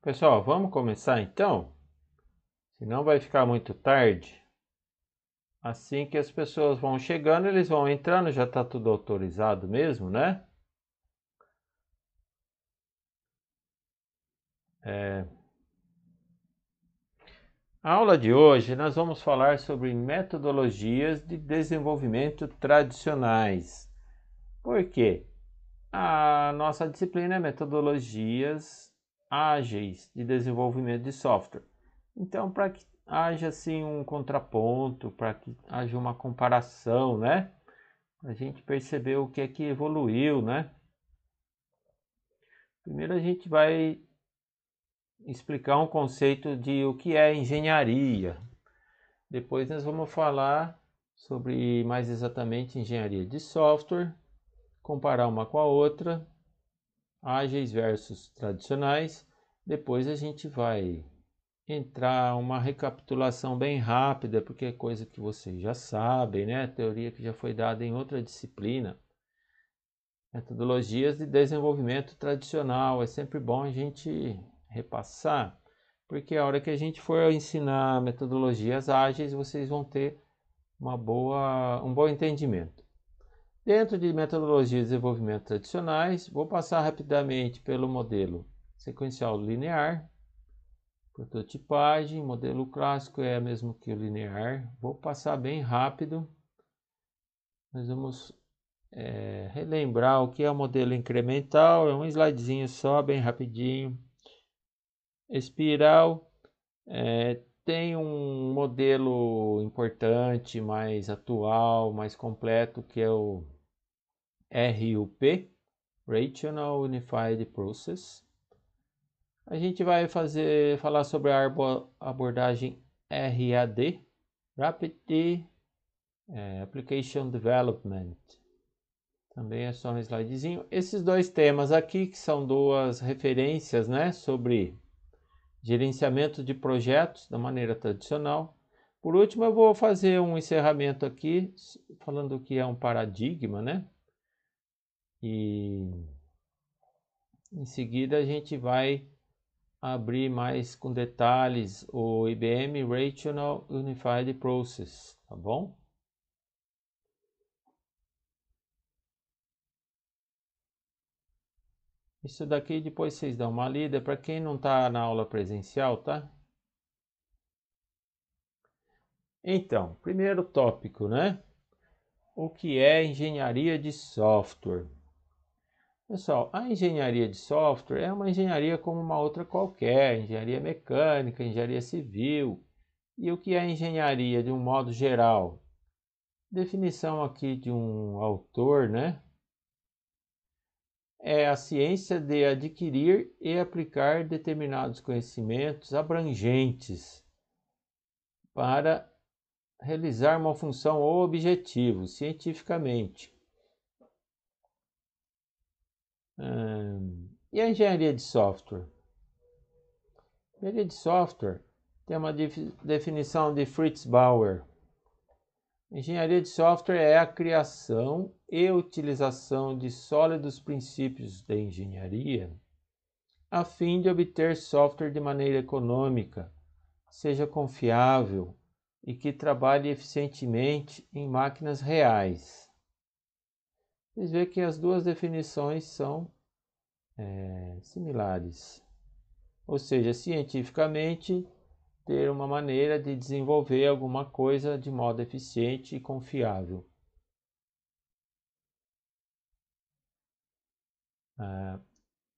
Pessoal, vamos começar então? Senão vai ficar muito tarde. Assim que as pessoas vão chegando, eles vão entrando, já está tudo autorizado mesmo, né? A aula de hoje nós vamos falar sobre metodologias de desenvolvimento tradicionais. Por quê? A nossa disciplina é metodologias ágeis de desenvolvimento de software. Então, para que haja assim um contraponto, para que haja uma comparação, né? A gente perceber o que é que evoluiu, né? Primeiro a gente vai explicar um conceito de o que é engenharia. Depois nós vamos falar sobre mais exatamente engenharia de software, comparar uma com a outra, ágeis versus tradicionais. Depois a gente vai entrar uma recapitulação bem rápida, porque é coisa que vocês já sabem, né? Teoria que já foi dada em outra disciplina. Metodologias de desenvolvimento tradicional, é sempre bom a gente repassar, porque a hora que a gente for ensinar metodologias ágeis, vocês vão ter um bom entendimento. Dentro de metodologias de desenvolvimento tradicionais, vou passar rapidamente pelo modelo sequencial linear, prototipagem, modelo clássico é o mesmo que o linear. Vou passar bem rápido. Nós vamos relembrar o que é o modelo incremental, é um slidezinho só, bem rapidinho. Espiral tem um modelo importante, mais atual, mais completo, que é o RUP, Rational Unified Process. A gente vai falar sobre a abordagem RAD, Rapid Application Development. Também é só um slidezinho. Esses dois temas aqui, que são duas referências, né, sobre gerenciamento de projetos da maneira tradicional. Por último, eu vou fazer um encerramento aqui, falando que é um paradigma, né? E em seguida a gente vai abrir mais com detalhes o IBM Rational Unified Process, tá bom? Isso daqui depois vocês dão uma lida, para quem não está na aula presencial, tá? Então, primeiro tópico, né? O que é engenharia de software? Pessoal, a engenharia de software é uma engenharia como uma outra qualquer, engenharia mecânica, engenharia civil. E o que é engenharia de um modo geral? Definição aqui de um autor, né? É a ciência de adquirir e aplicar determinados conhecimentos abrangentes para realizar uma função ou objetivo cientificamente. E a engenharia de software? A engenharia de software tem uma definição de Fritz Bauer. Engenharia de software é a criação e utilização de sólidos princípios de engenharia a fim de obter software de maneira econômica, seja confiável e que trabalhe eficientemente em máquinas reais. Vocês veem que as duas definições são similares. Ou seja, cientificamente, ter uma maneira de desenvolver alguma coisa de modo eficiente e confiável.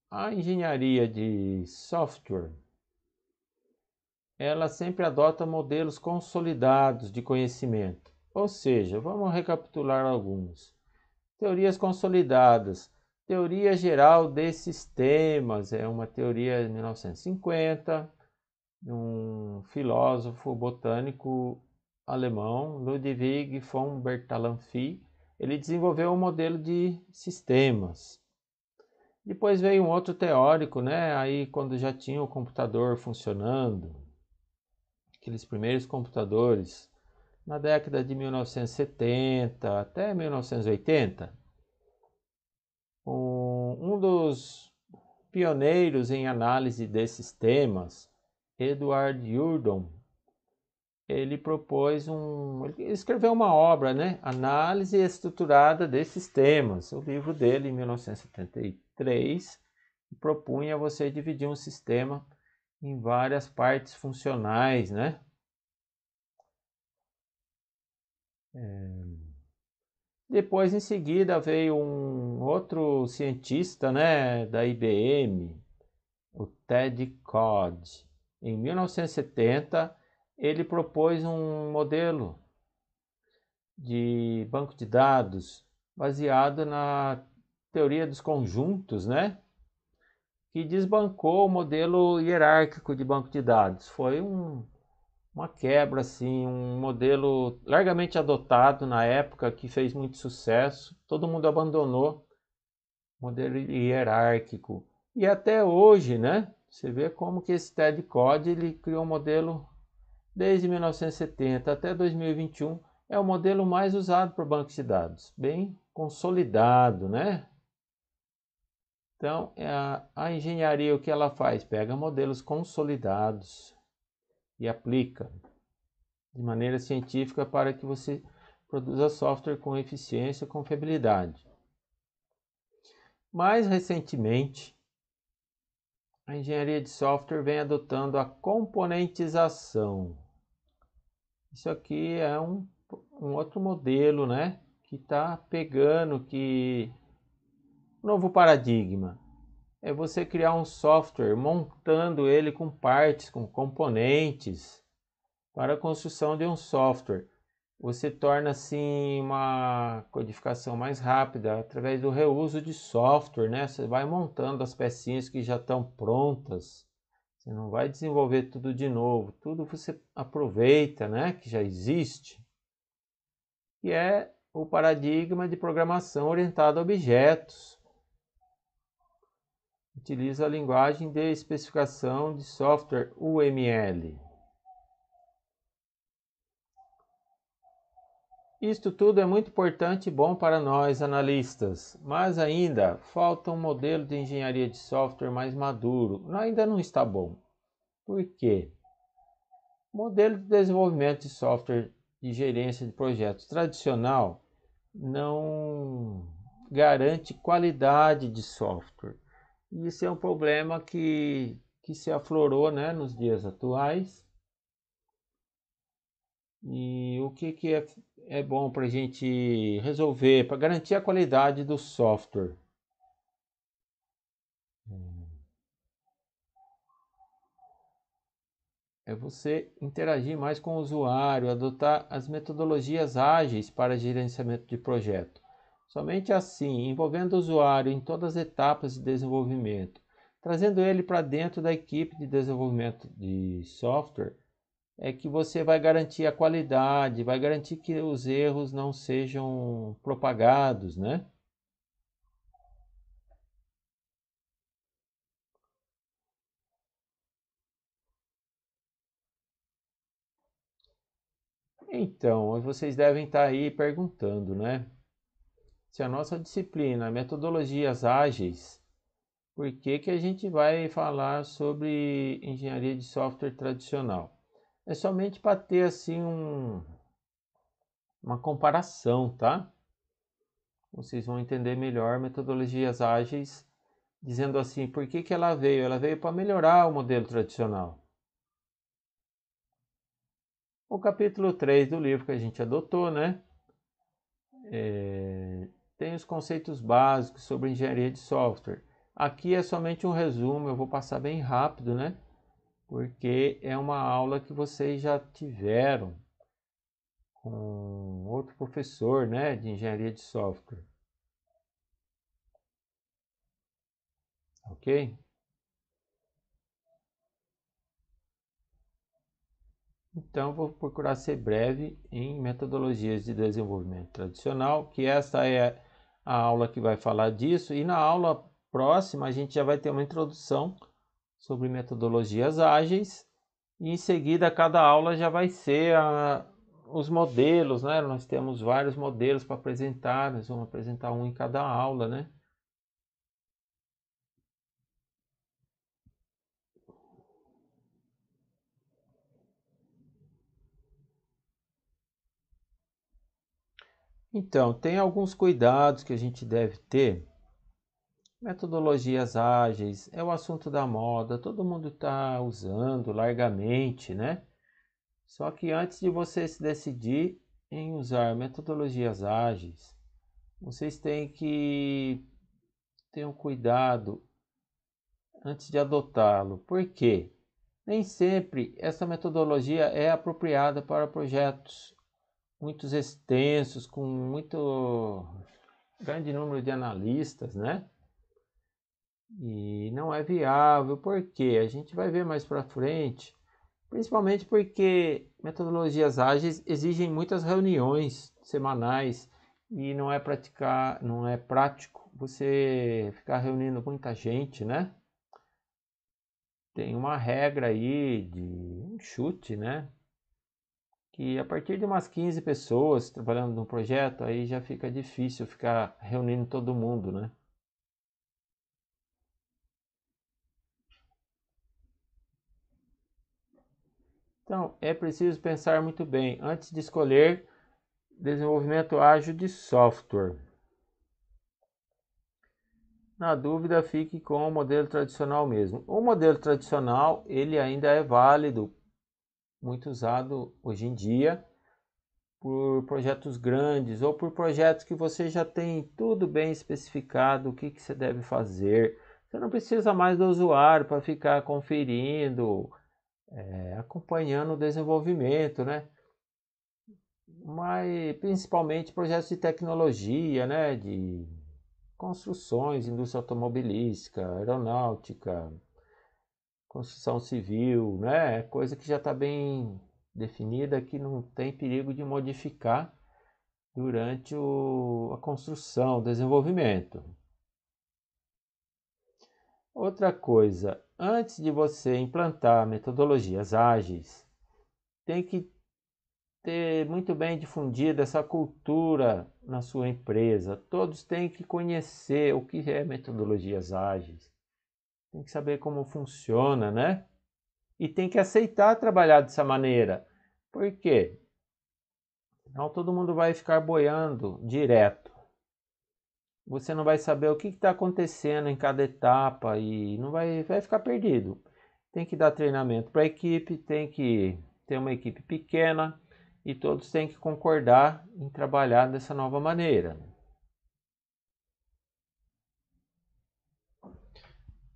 A engenharia de software, ela sempre adota modelos consolidados de conhecimento. Ou seja, vamos recapitular alguns. Teorias consolidadas. Teoria geral de sistemas é uma teoria de 1950, de um filósofo botânico alemão, Ludwig von Bertalanffy. Ele desenvolveu um modelo de sistemas. Depois veio um outro teórico, né? Aí quando já tinha o computador funcionando, aqueles primeiros computadores, na década de 1970 até 1980, um dos pioneiros em análise de sistemas, Edward Yourdon, ele escreveu uma obra, né? Análise estruturada de sistemas. O livro dele, em 1973, propunha você dividir um sistema em várias partes funcionais, né? Depois, em seguida, veio um outro cientista, né, da IBM, o Ted Codd. Em 1970, ele propôs um modelo de banco de dados baseado na teoria dos conjuntos, né, que desbancou o modelo hierárquico de banco de dados. Foi uma quebra, assim, um modelo largamente adotado na época que fez muito sucesso. Todo mundo abandonou o modelo hierárquico. E até hoje, né? Você vê como que esse Ted Codd ele criou um modelo desde 1970 até 2021. É o modelo mais usado por bancos de dados, bem consolidado, né? Então, a engenharia, o que ela faz? Pega modelos consolidados e aplica de maneira científica para que você produza software com eficiência e confiabilidade. Mais recentemente, a engenharia de software vem adotando a componentização. Isso aqui é um outro modelo, né? Que está pegando novo paradigma. É você criar um software montando ele com partes, com componentes, para a construção de um software. Você torna assim uma codificação mais rápida através do reuso de software, né? Você vai montando as pecinhas que já estão prontas. Você não vai desenvolver tudo de novo. Tudo você aproveita, né? Que já existe. E é o paradigma de programação orientada a objetos. Utiliza a linguagem de especificação de software UML. Isto tudo é muito importante e bom para nós analistas, mas ainda falta um modelo de engenharia de software mais maduro. Ainda não está bom. Por quê? O modelo de desenvolvimento de software de gerência de projetos tradicional não garante qualidade de software. E isso é um problema que se aflorou, né, nos dias atuais. E o que é bom para a gente resolver, para garantir a qualidade do software? É você interagir mais com o usuário, adotar as metodologias ágeis para gerenciamento de projeto. Somente assim, envolvendo o usuário em todas as etapas de desenvolvimento, trazendo ele para dentro da equipe de desenvolvimento de software, é que você vai garantir a qualidade, vai garantir que os erros não sejam propagados, né? Então, vocês devem estar aí perguntando, né? Se a nossa disciplina é metodologias ágeis, por que que a gente vai falar sobre engenharia de software tradicional? É somente para ter assim uma comparação, tá? Vocês vão entender melhor metodologias ágeis, dizendo assim, por que que ela veio? Ela veio para melhorar o modelo tradicional. O capítulo 3 do livro que a gente adotou, né? Tem os conceitos básicos sobre engenharia de software. Aqui é somente um resumo, eu vou passar bem rápido, né? Porque é uma aula que vocês já tiveram com outro professor, né, de engenharia de software. Ok? Então, vou procurar ser breve em metodologias de desenvolvimento tradicional, que esta é a aula que vai falar disso, e na aula próxima a gente já vai ter uma introdução sobre metodologias ágeis, e em seguida cada aula já vai ser os modelos, né? Nós temos vários modelos para apresentar, nós vamos apresentar um em cada aula, né? Então, tem alguns cuidados que a gente deve ter. Metodologias ágeis é o assunto da moda, todo mundo está usando largamente, né? Só que antes de você se decidir em usar metodologias ágeis, vocês têm que ter um cuidado antes de adotá-lo. Por quê? Nem sempre essa metodologia é apropriada para projetos muito extensos, com muito grande número de analistas, né? E não é viável, porque a gente vai ver mais para frente, principalmente porque metodologias ágeis exigem muitas reuniões semanais e não é prático você ficar reunindo muita gente, né? Tem uma regra aí de um chute, né? Que a partir de umas 15 pessoas trabalhando no projeto, aí já fica difícil ficar reunindo todo mundo, né? Então, é preciso pensar muito bem antes de escolher desenvolvimento ágil de software. Na dúvida, fique com o modelo tradicional mesmo. O modelo tradicional, ele ainda é válido, muito usado hoje em dia por projetos grandes ou por projetos que você já tem tudo bem especificado, o que você deve fazer. Você não precisa mais do usuário para ficar conferindo, acompanhando o desenvolvimento, né? Mas principalmente projetos de tecnologia, né? De construções, indústria automobilística, aeronáutica, construção civil, né? Coisa que já está bem definida, que não tem perigo de modificar durante a construção, o desenvolvimento. Outra coisa, antes de você implantar metodologias ágeis, tem que ter muito bem difundida essa cultura na sua empresa. Todos têm que conhecer o que é metodologias ágeis, tem que saber como funciona, né? E tem que aceitar trabalhar dessa maneira. Por quê? Senão todo mundo vai ficar boiando direto. Você não vai saber o que está acontecendo em cada etapa e não vai ficar perdido. Tem que dar treinamento para a equipe, tem que ter uma equipe pequena e todos têm que concordar em trabalhar dessa nova maneira.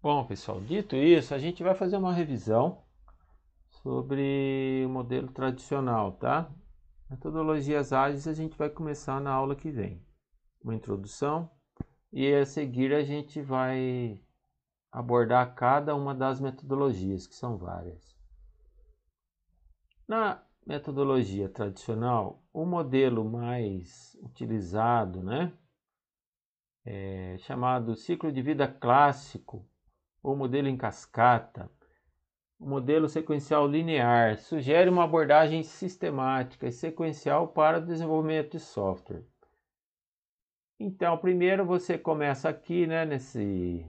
Bom, pessoal, dito isso, a gente vai fazer uma revisão sobre o modelo tradicional, tá? Metodologias ágeis a gente vai começar na aula que vem. Uma introdução e a seguir a gente vai abordar cada uma das metodologias, que são várias. Na metodologia tradicional, o modelo mais utilizado, né, é chamado ciclo de vida clássico ou modelo em cascata. O modelo sequencial linear sugere uma abordagem sistemática e sequencial para o desenvolvimento de software. Então, primeiro você começa aqui, né, nesse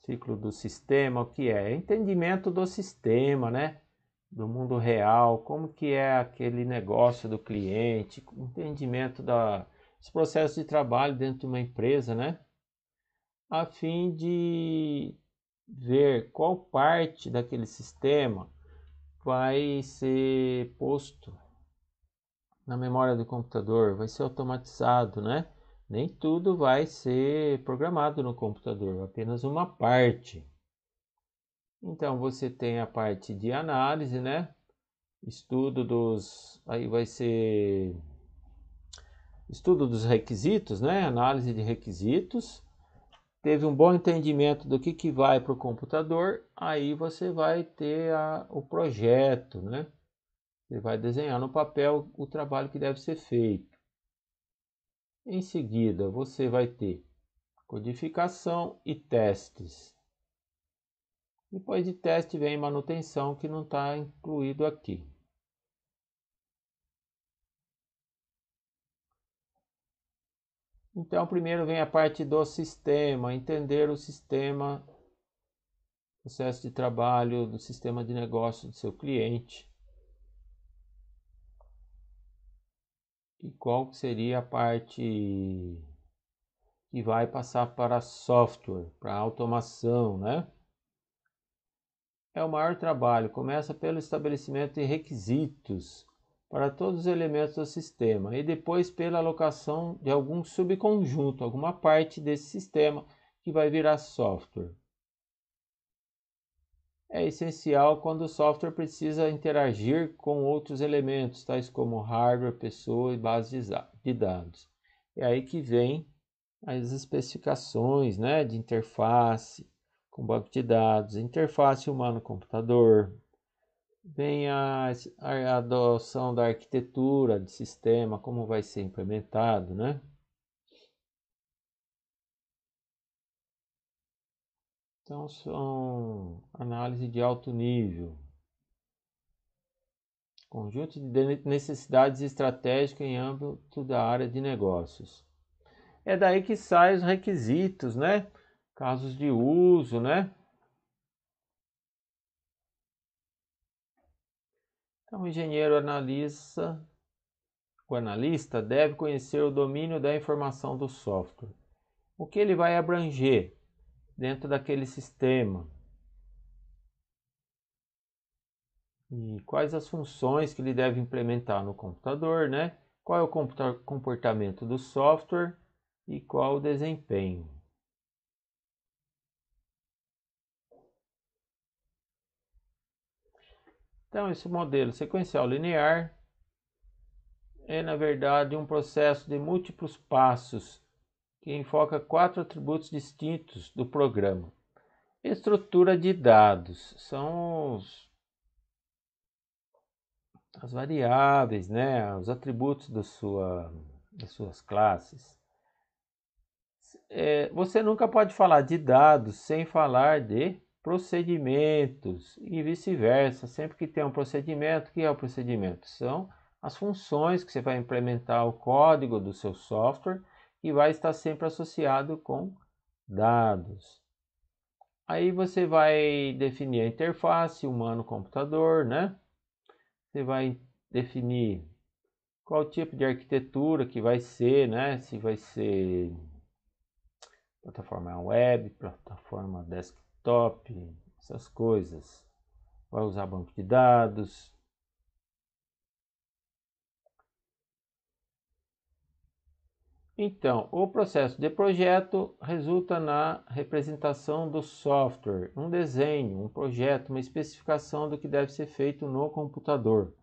ciclo do sistema, o que é? Entendimento do sistema, né? Do mundo real, como que é aquele negócio do cliente, entendimento dos processos de trabalho dentro de uma empresa, né? A fim de ver qual parte daquele sistema vai ser posto na memória do computador, vai ser automatizado, né? Nem tudo vai ser programado no computador, apenas uma parte. Então você tem a parte de análise, né? Estudo dos, aí vai ser estudo dos requisitos, né? Análise de requisitos. Teve um bom entendimento do que vai para o computador, aí você vai ter o projeto, né? Você vai desenhar no papel o trabalho que deve ser feito. Em seguida, você vai ter codificação e testes. Depois de teste vem manutenção, que não está incluído aqui. Então, primeiro vem a parte do sistema, entender o sistema, processo de trabalho, do sistema de negócio do seu cliente. e qual seria a parte que vai passar para software, para automação, né? É o maior trabalho, começa pelo estabelecimento de requisitos para todos os elementos do sistema e depois pela alocação de algum subconjunto, alguma parte desse sistema que vai virar software. É essencial quando o software precisa interagir com outros elementos, tais como hardware, pessoa e base de dados. É aí que vem as especificações, né, de interface com banco de dados, interface humano-computador. Vem a adoção da arquitetura de sistema, como vai ser implementado, né? Então, são análise de alto nível. Conjunto de necessidades estratégicas em âmbito da área de negócios. É daí que saem os requisitos, né? Casos de uso, né? Então, o engenheiro o analista deve conhecer o domínio da informação do software. O que ele vai abranger dentro daquele sistema? E quais as funções que ele deve implementar no computador, né? Qual é o comportamento do software e qual o desempenho. Então, esse modelo sequencial linear é, na verdade, um processo de múltiplos passos que enfoca 4 atributos distintos do programa. Estrutura de dados são as variáveis, né? Os atributos das suas classes. Você nunca pode falar de dados sem falar de procedimentos e vice-versa. Sempre que tem um procedimento, o que é o procedimento? São as funções que você vai implementar o código do seu software e vai estar sempre associado com dados. Aí você vai definir a interface humano-computador, né? Você vai definir qual tipo de arquitetura que vai ser, né? Se vai ser plataforma web, plataforma desktop, essas coisas. Vai usar banco de dados. Então, o processo de projeto resulta na representação do software, um desenho, um projeto, uma especificação do que deve ser feito no computador.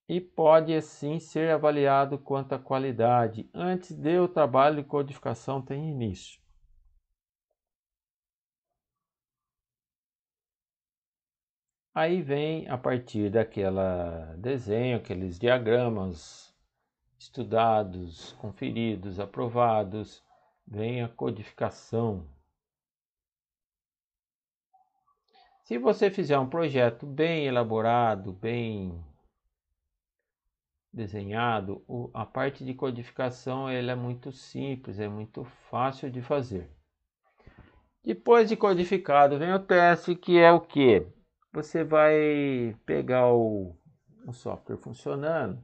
E pode assim ser avaliado quanto à qualidade antes de o trabalho de codificação ter início. Aí vem, a partir daquela desenho, aqueles diagramas estudados, conferidos, aprovados, vem a codificação. Se você fizer um projeto bem elaborado, bem desenhado, a parte de codificação ela é muito simples, é muito fácil de fazer. Depois de codificado, vem o teste, que é o que? Você vai pegar o software funcionando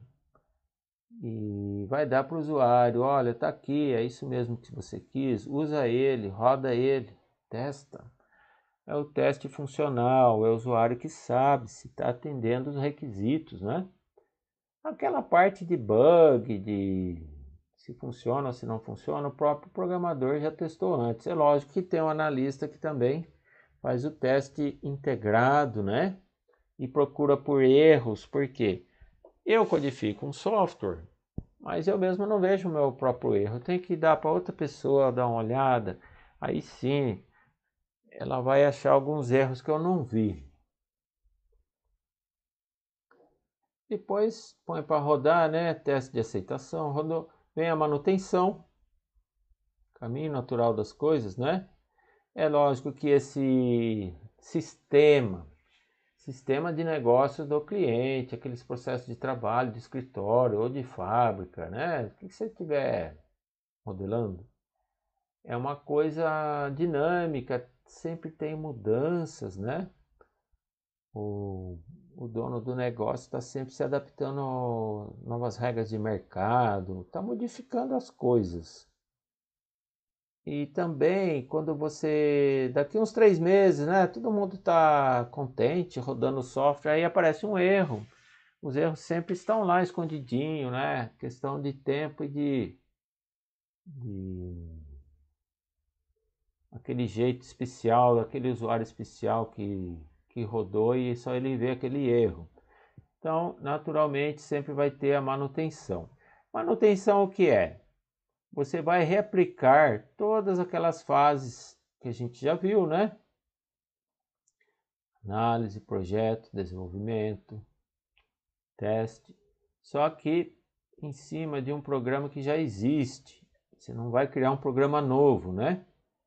e vai dar para o usuário, olha, está aqui, é isso mesmo que você quis, usa ele, roda ele, testa. É o teste funcional, é o usuário que sabe se está atendendo os requisitos, né? Aquela parte de bug, de se funciona ou se não funciona, o próprio programador já testou antes. É lógico que tem um analista que também faz o teste integrado, né? E procura por erros, porque eu codifico um software, mas eu mesmo não vejo o meu próprio erro. Eu tenho que dar para outra pessoa dar uma olhada. Aí sim, ela vai achar alguns erros que eu não vi. Depois põe para rodar, né? Teste de aceitação, rodou, vem a manutenção, caminho natural das coisas, né? É lógico que esse sistema de negócio do cliente, aqueles processos de trabalho, de escritório ou de fábrica, né? O que você estiver modelando, é uma coisa dinâmica, sempre tem mudanças, né? o dono do negócio está sempre se adaptando a novas regras de mercado, está modificando as coisas. E também, quando você, daqui uns 3 meses, né, todo mundo está contente, rodando o software, aí aparece um erro. Os erros sempre estão lá escondidinho, né? Questão de tempo e de aquele jeito especial, aquele usuário especial que rodou e só ele vê aquele erro. Então, naturalmente, sempre vai ter a manutenção. Manutenção o que é? Você vai reaplicar todas aquelas fases que a gente já viu, né? Análise, projeto, desenvolvimento, teste. Só que em cima de um programa que já existe. Você não vai criar um programa novo, né?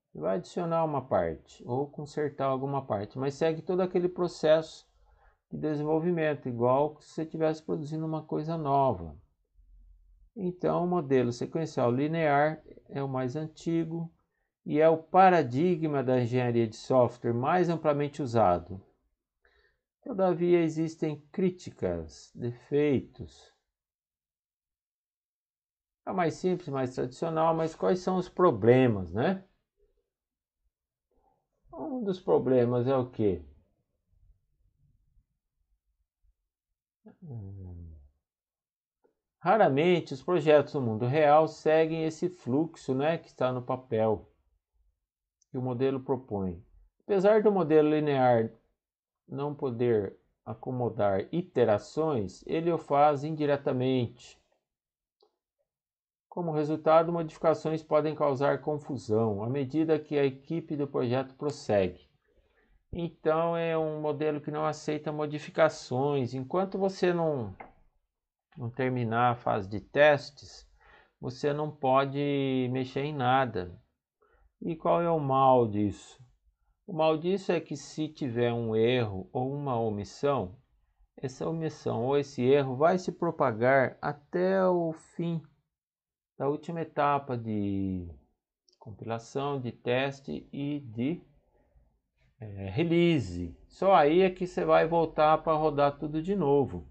Você vai adicionar uma parte ou consertar alguma parte, mas segue todo aquele processo de desenvolvimento, igual se você estivesse produzindo uma coisa nova. Então, o modelo sequencial linear é o mais antigo e é o paradigma da engenharia de software mais amplamente usado. Todavia, existem críticas, defeitos. É mais simples, mais tradicional, mas quais são os problemas, né? Um dos problemas é o quê? Raramente os projetos no mundo real seguem esse fluxo, né, que está no papel que o modelo propõe. Apesar do modelo linear não poder acomodar iterações, ele o faz indiretamente. Como resultado, modificações podem causar confusão à medida que a equipe do projeto prossegue. Então é um modelo que não aceita modificações. Enquanto você não terminar a fase de testes, você não pode mexer em nada. E qual é o mal disso? O mal disso é que se tiver um erro ou uma omissão, essa omissão ou esse erro vai se propagar até o fim da última etapa de compilação, de teste e de release. Só aí é que você vai voltar para rodar tudo de novo.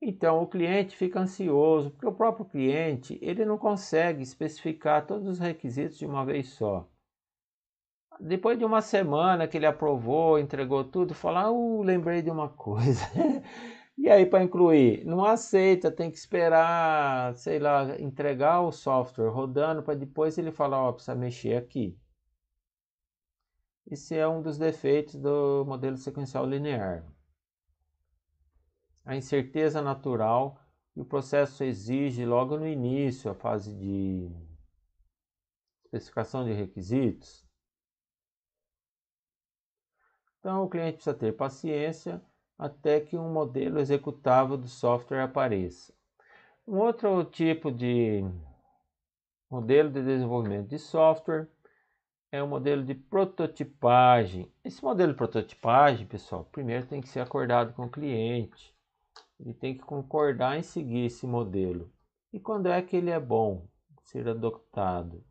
Então o cliente fica ansioso, porque o próprio cliente ele não consegue especificar todos os requisitos de uma vez só. Depois de uma semana que ele aprovou, entregou tudo, fala, lembrei de uma coisa. E aí para incluir? Não aceita, tem que esperar, sei lá, entregar o software rodando para depois ele falar, ó, precisa mexer aqui. Esse é um dos defeitos do modelo sequencial linear. A incerteza natural e o processo exige logo no início a fase de especificação de requisitos. Então o cliente precisa ter paciência até que um modelo executável do software apareça. Um outro tipo de modelo de desenvolvimento de software é o modelo de prototipagem. Esse modelo de prototipagem, pessoal, primeiro tem que ser acordado com o cliente. Ele tem que concordar em seguir esse modelo. E quando é que ele é bom ser adotado?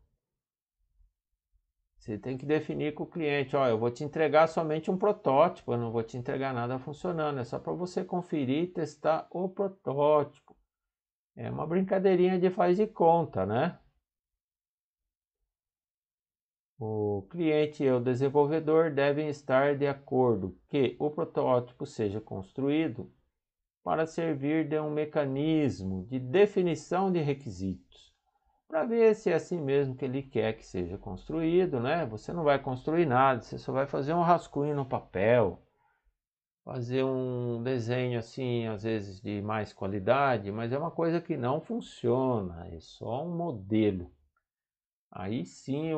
Você tem que definir com o cliente, ó, eu vou te entregar somente um protótipo, eu não vou te entregar nada funcionando, é só para você conferir e testar o protótipo. É uma brincadeirinha de faz de conta, né? O cliente e o desenvolvedor devem estar de acordo que o protótipo seja construído para servir de um mecanismo de definição de requisitos, para ver se é assim mesmo que ele quer que seja construído, né? Você não vai construir nada, você só vai fazer um rascunho no papel, fazer um desenho assim, às vezes de mais qualidade, mas é uma coisa que não funciona, é só um modelo. Aí sim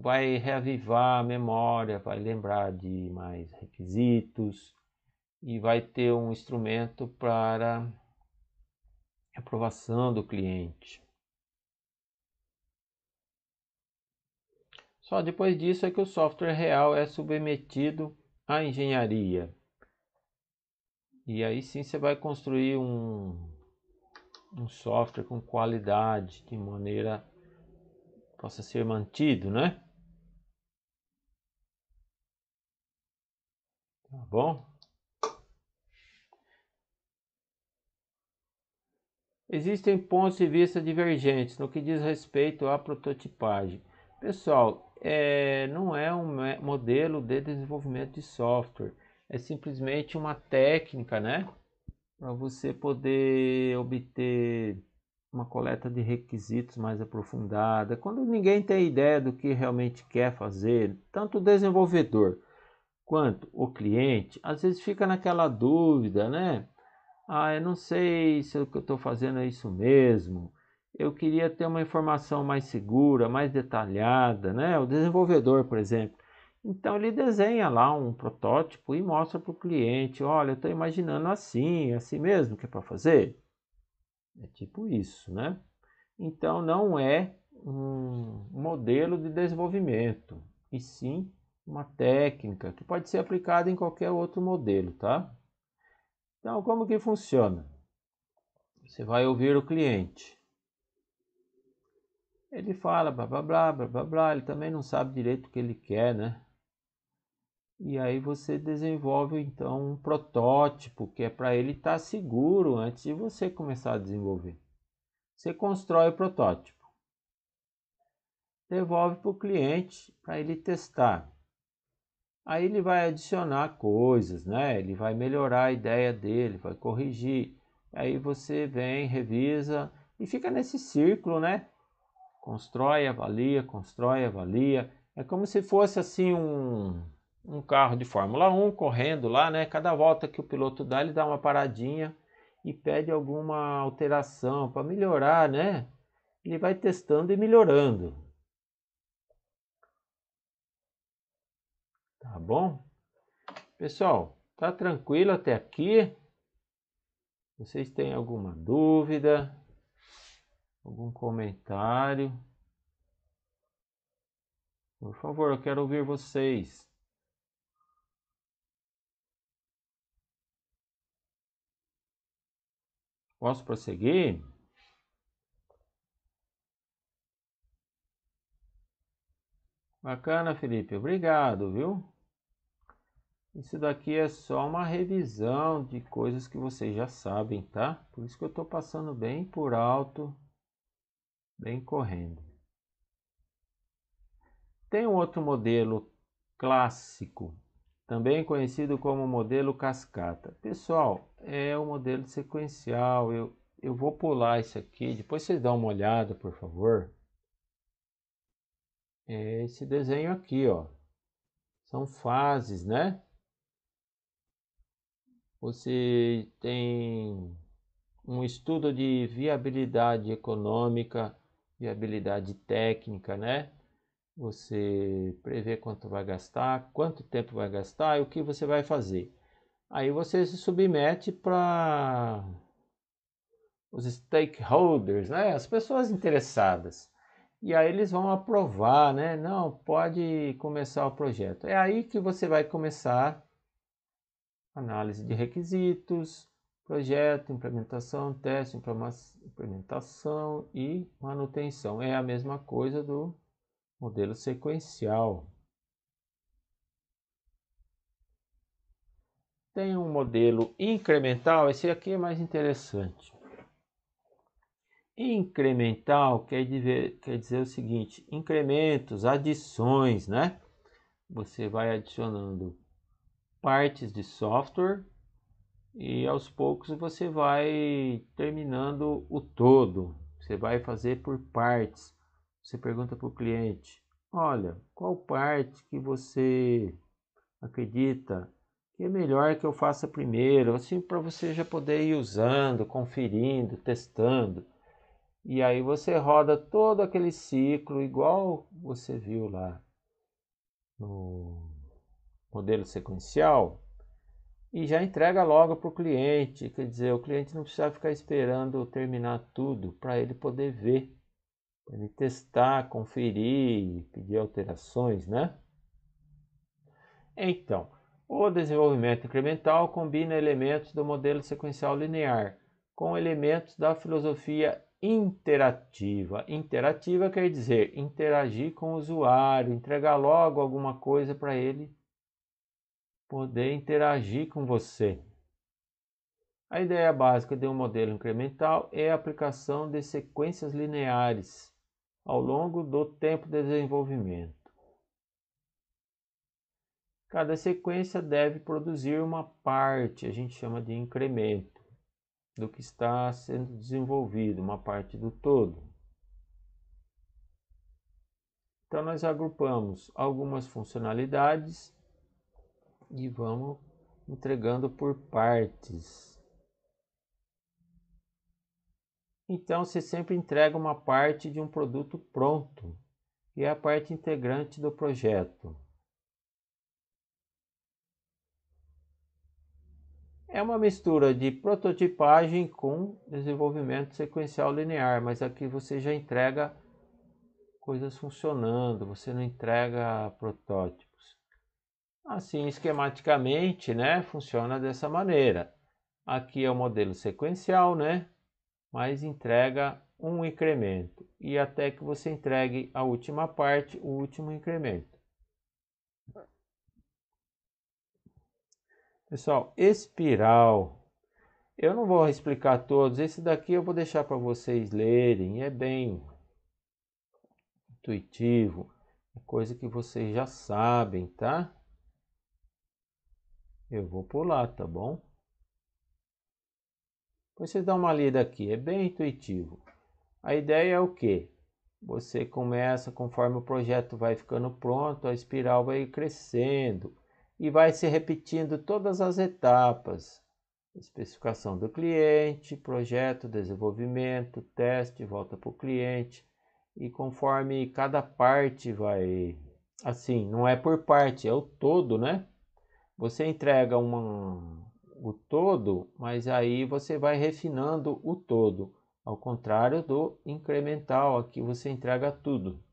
vai reavivar a memória, vai lembrar de mais requisitos e vai ter um instrumento para aprovação do cliente. Só depois disso é que o software real é submetido à engenharia. E aí sim você vai construir um software com qualidade, de maneira que possa ser mantido, né? Tá bom? Existem pontos de vista divergentes no que diz respeito à prototipagem. Pessoal, não é um modelo de desenvolvimento de software, é simplesmente uma técnica, né? Para você poder obter uma coleta de requisitos mais aprofundada. Quando ninguém tem ideia do que realmente quer fazer, tanto o desenvolvedor quanto o cliente, às vezes fica naquela dúvida, né? Ah, eu não sei se o que eu estou fazendo é isso mesmo. Eu queria ter uma informação mais segura, mais detalhada, né? O desenvolvedor, por exemplo. Então ele desenha lá um protótipo e mostra para o cliente, olha, eu estou imaginando assim, assim mesmo que é para fazer. É tipo isso, né? Então não é um modelo de desenvolvimento, e sim uma técnica que pode ser aplicada em qualquer outro modelo, tá? Então como que funciona? Você vai ouvir o cliente. Ele fala blá blá blá blá blá blá, ele também não sabe direito o que ele quer, né? E aí você desenvolve então um protótipo que é para ele estar seguro antes de você começar a desenvolver. Você constrói o protótipo, devolve para o cliente para ele testar. Aí ele vai adicionar coisas, né? Ele vai melhorar a ideia dele, vai corrigir. Aí você vem, revisa e fica nesse círculo, né? Constrói, avalia. É como se fosse assim um carro de Fórmula 1 correndo lá, né? Cada volta que o piloto dá, ele dá uma paradinha e pede alguma alteração para melhorar, né? Ele vai testando e melhorando, tá bom? Pessoal, tá tranquilo até aqui? Vocês têm alguma dúvida? Algum comentário? Por favor, eu quero ouvir vocês. Posso prosseguir? Bacana, Felipe. Obrigado, viu? Isso daqui é só uma revisão de coisas que vocês já sabem, tá? Por isso que eu estou passando bem por alto, bem correndo. Tem um outro modelo clássico, também conhecido como modelo cascata. Pessoal, é o modelo sequencial. Eu vou pular isso aqui, depois vocês dão uma olhada, por favor. É esse desenho aqui, ó. São fases, né? Você tem um estudo de viabilidade econômica, viabilidade técnica, né? Você prevê quanto vai gastar, quanto tempo vai gastar e o que você vai fazer. Aí você se submete para os stakeholders, né? As pessoas interessadas. E aí eles vão aprovar, né? Não, pode começar o projeto. É aí que você vai começar análise de requisitos, projeto, implementação, teste, implementação e manutenção. É a mesma coisa do modelo sequencial. Tem um modelo incremental, esse aqui é mais interessante. Incremental quer dizer o seguinte: incrementos, adições, né? Você vai adicionando partes de software e aos poucos você vai terminando o todo. Você vai fazer por partes. Você pergunta para o cliente: olha, qual parte que você acredita que é melhor que eu faça primeiro? Assim, para você já poder ir usando, conferindo, testando. E aí você roda todo aquele ciclo igual você viu lá no modelo sequencial e já entrega logo para o cliente. Quer dizer, o cliente não precisa ficar esperando terminar tudo para ele poder ver, para ele testar, conferir, pedir alterações, né? Então, o desenvolvimento incremental combina elementos do modelo sequencial linear com elementos da filosofia interativa. Interativa quer dizer interagir com o usuário, entregar logo alguma coisa para ele poder interagir com você. A ideia básica de um modelo incremental é a aplicação de sequências lineares ao longo do tempo de desenvolvimento. Cada sequência deve produzir uma parte, a gente chama de incremento, do que está sendo desenvolvido, uma parte do todo. Então nós agrupamos algumas funcionalidades e vamos entregando por partes. Então você sempre entrega uma parte de um produto pronto, que é a parte integrante do projeto. É uma mistura de prototipagem com desenvolvimento sequencial linear, mas aqui você já entrega coisas funcionando, você não entrega protótipos. Assim, esquematicamente, né, funciona dessa maneira. Aqui é o modelo sequencial, né, mas entrega um incremento e até que você entregue a última parte, o último incremento. Pessoal, espiral. Eu não vou explicar todos, esse daqui eu vou deixar para vocês lerem, é bem intuitivo, é coisa que vocês já sabem, tá? Eu vou pular, tá bom? Vocês dão uma lida aqui, é bem intuitivo. A ideia é o quê? Você começa, conforme o projeto vai ficando pronto, a espiral vai crescendo e vai se repetindo todas as etapas. Especificação do cliente, projeto, desenvolvimento, teste, volta para o cliente. E conforme cada parte vai, assim, não é por parte, é o todo, né? Você entrega o todo, mas aí você vai refinando o todo. Ao contrário do incremental, aqui você entrega tudo.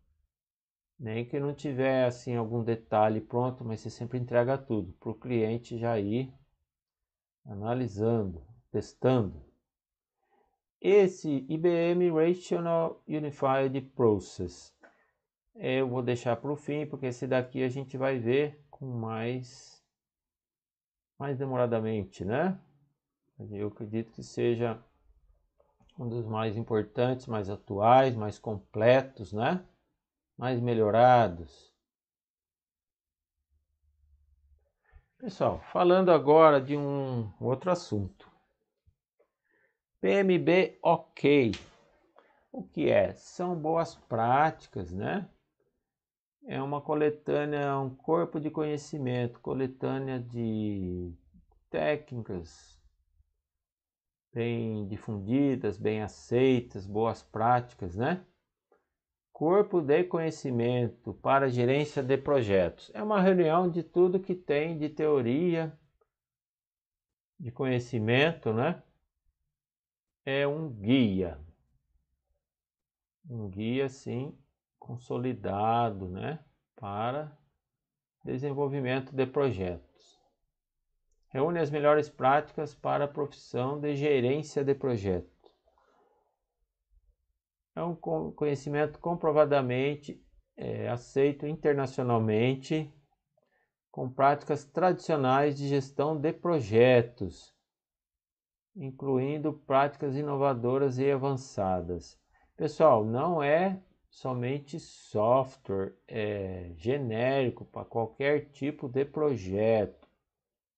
Nem que não tiver assim algum detalhe pronto, mas você sempre entrega tudo para o cliente já ir analisando, testando. Esse IBM Rational Unified Process eu vou deixar para o fim, porque esse daqui a gente vai ver com mais demoradamente, né? Eu acredito que seja um dos mais importantes, mais atuais, mais completos, né? Mais melhorados. Pessoal, falando agora de um outro assunto. PMB OK. O que é? São boas práticas, né? É uma coletânea, um corpo de conhecimento, coletânea de técnicas bem difundidas, bem aceitas, boas práticas, né? Corpo de conhecimento para gerência de projetos. É uma reunião de tudo que tem de teoria, de conhecimento, né? É um guia sim consolidado, né? Para desenvolvimento de projetos. Reúne as melhores práticas para a profissão de gerência de projetos. É um conhecimento comprovadamente aceito internacionalmente, com práticas tradicionais de gestão de projetos, incluindo práticas inovadoras e avançadas. Pessoal, não é somente software, é genérico para qualquer tipo de projeto.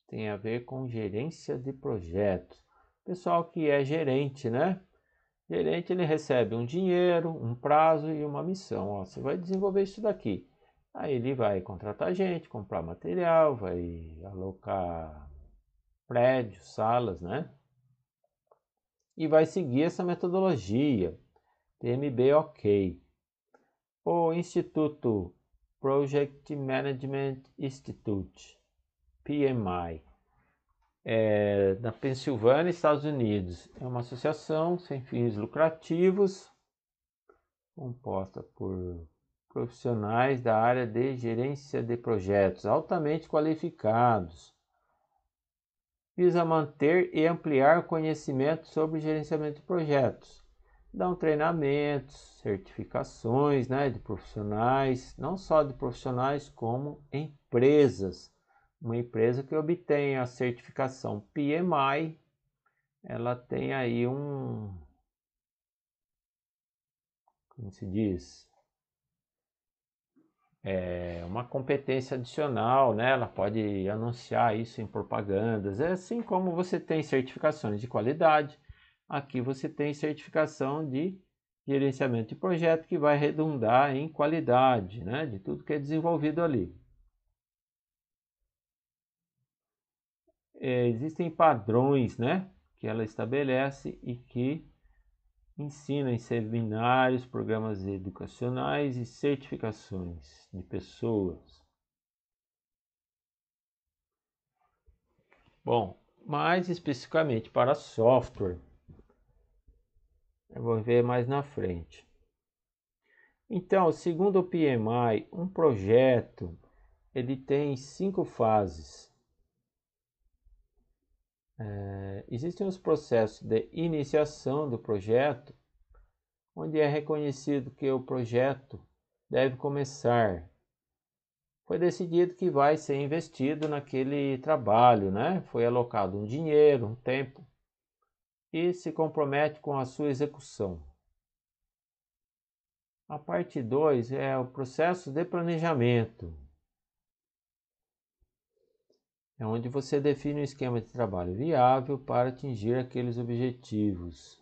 Tem a ver com gerência de projetos. Pessoal que é gerente, né? Gerente, ele recebe um dinheiro, um prazo e uma missão. Ó, você vai desenvolver isso daqui. Aí ele vai contratar gente, comprar material, vai alocar prédios, salas, né? E vai seguir essa metodologia, PMB OK. O Instituto Project Management Institute, PMI, da Pensilvânia, Estados Unidos. É uma associação sem fins lucrativos, composta por profissionais da área de gerência de projetos altamente qualificados. Visa manter e ampliar conhecimento sobre gerenciamento de projetos. Dão treinamentos, certificações, né, de profissionais, não só de profissionais como empresas, uma empresa que obtém a certificação PMI, ela tem aí como se diz? Uma competência adicional, né? Ela pode anunciar isso em propagandas. É assim como você tem certificações de qualidade, aqui você tem certificação de gerenciamento de projeto que vai redundar em qualidade, né? De tudo que é desenvolvido ali. Existem padrões, né? Que ela estabelece e que ensina em seminários, programas educacionais e certificações de pessoas. Bom, mais especificamente para software, eu vou ver mais na frente. Então, segundo o PMI, um projeto ele tem 5 fases. Existem os processos de iniciação do projeto, onde é reconhecido que o projeto deve começar. Foi decidido que vai ser investido naquele trabalho, né? Foi alocado um dinheiro, um tempo e se compromete com a sua execução. A parte 2 é o processo de planejamento. É onde você define um esquema de trabalho viável para atingir aqueles objetivos.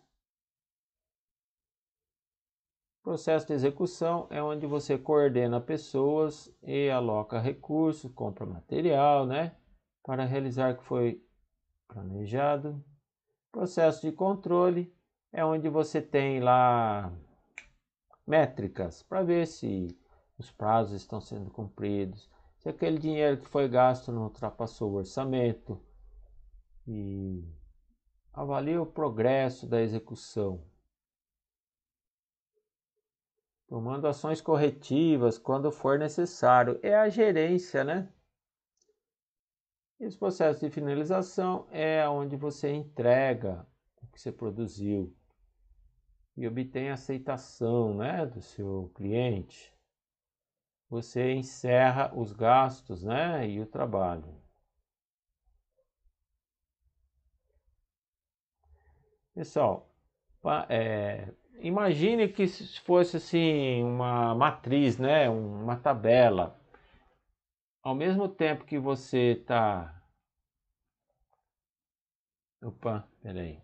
O processo de execução é onde você coordena pessoas e aloca recursos, compra material, né, para realizar o que foi planejado. Processo de controle é onde você tem lá métricas para ver se os prazos estão sendo cumpridos, se aquele dinheiro que foi gasto não ultrapassou o orçamento, e avalia o progresso da execução, tomando ações corretivas quando for necessário. É a gerência, né? E os processos de finalização é onde você entrega o que você produziu e obtém aceitação, né, do seu cliente. Você encerra os gastos, né, e o trabalho. Pessoal, imagine que fosse assim uma matriz, né, uma tabela. Ao mesmo tempo que você está... Opa, peraí.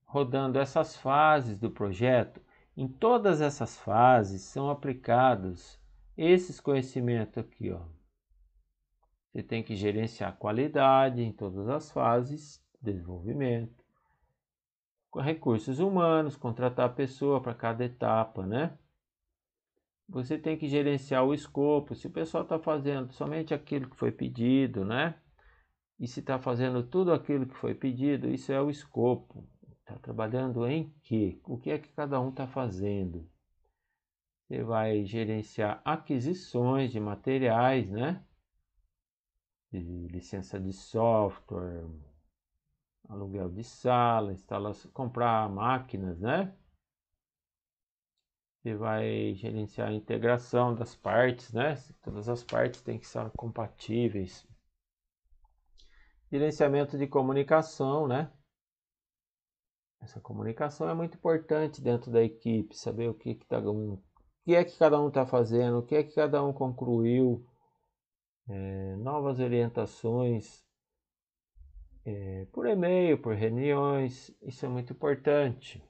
Rodando essas fases do projeto, em todas essas fases são aplicados esses conhecimentos aqui, ó. Você tem que gerenciar a qualidade em todas as fases de desenvolvimento, com recursos humanos, contratar a pessoa para cada etapa, né? Você tem que gerenciar o escopo, se o pessoal está fazendo somente aquilo que foi pedido, né? E se está fazendo tudo aquilo que foi pedido, isso é o escopo. Está trabalhando em quê? O que é que cada um está fazendo? Você vai gerenciar aquisições de materiais, né? De licença de software, aluguel de sala, instalação, comprar máquinas, né? Você vai gerenciar a integração das partes, né? Todas as partes têm que ser compatíveis. Gerenciamento de comunicação, né? Essa comunicação é muito importante dentro da equipe, saber o que é que cada um está fazendo, o que é que cada um concluiu, novas orientações por e-mail, por reuniões, isso é muito importante.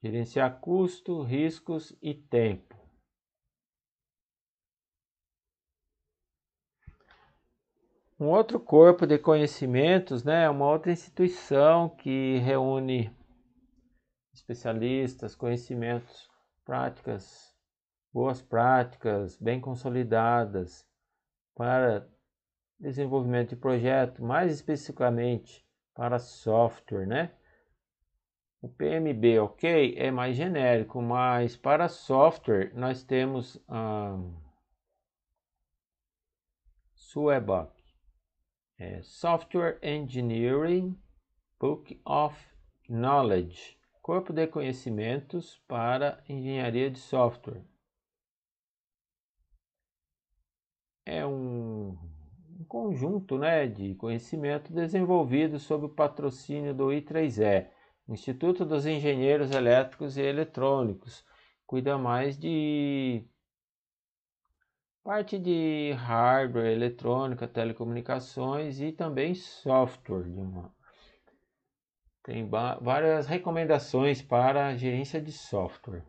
Gerenciar custo, riscos e tempo. Um outro corpo de conhecimentos, né, é uma outra instituição que reúne especialistas, conhecimentos, práticas, boas práticas, bem consolidadas para desenvolvimento de projeto, mais especificamente para software, né? O PMB, ok, é mais genérico, mas para software nós temos a SWEBOK, Software Engineering Book of Knowledge, Corpo de Conhecimentos para Engenharia de Software. é um conjunto, né, de conhecimento desenvolvido sob o patrocínio do I3E, Instituto dos Engenheiros Elétricos e Eletrônicos. Cuida mais de parte de hardware, eletrônica, telecomunicações e também software. Tem várias recomendações para a gerência de software.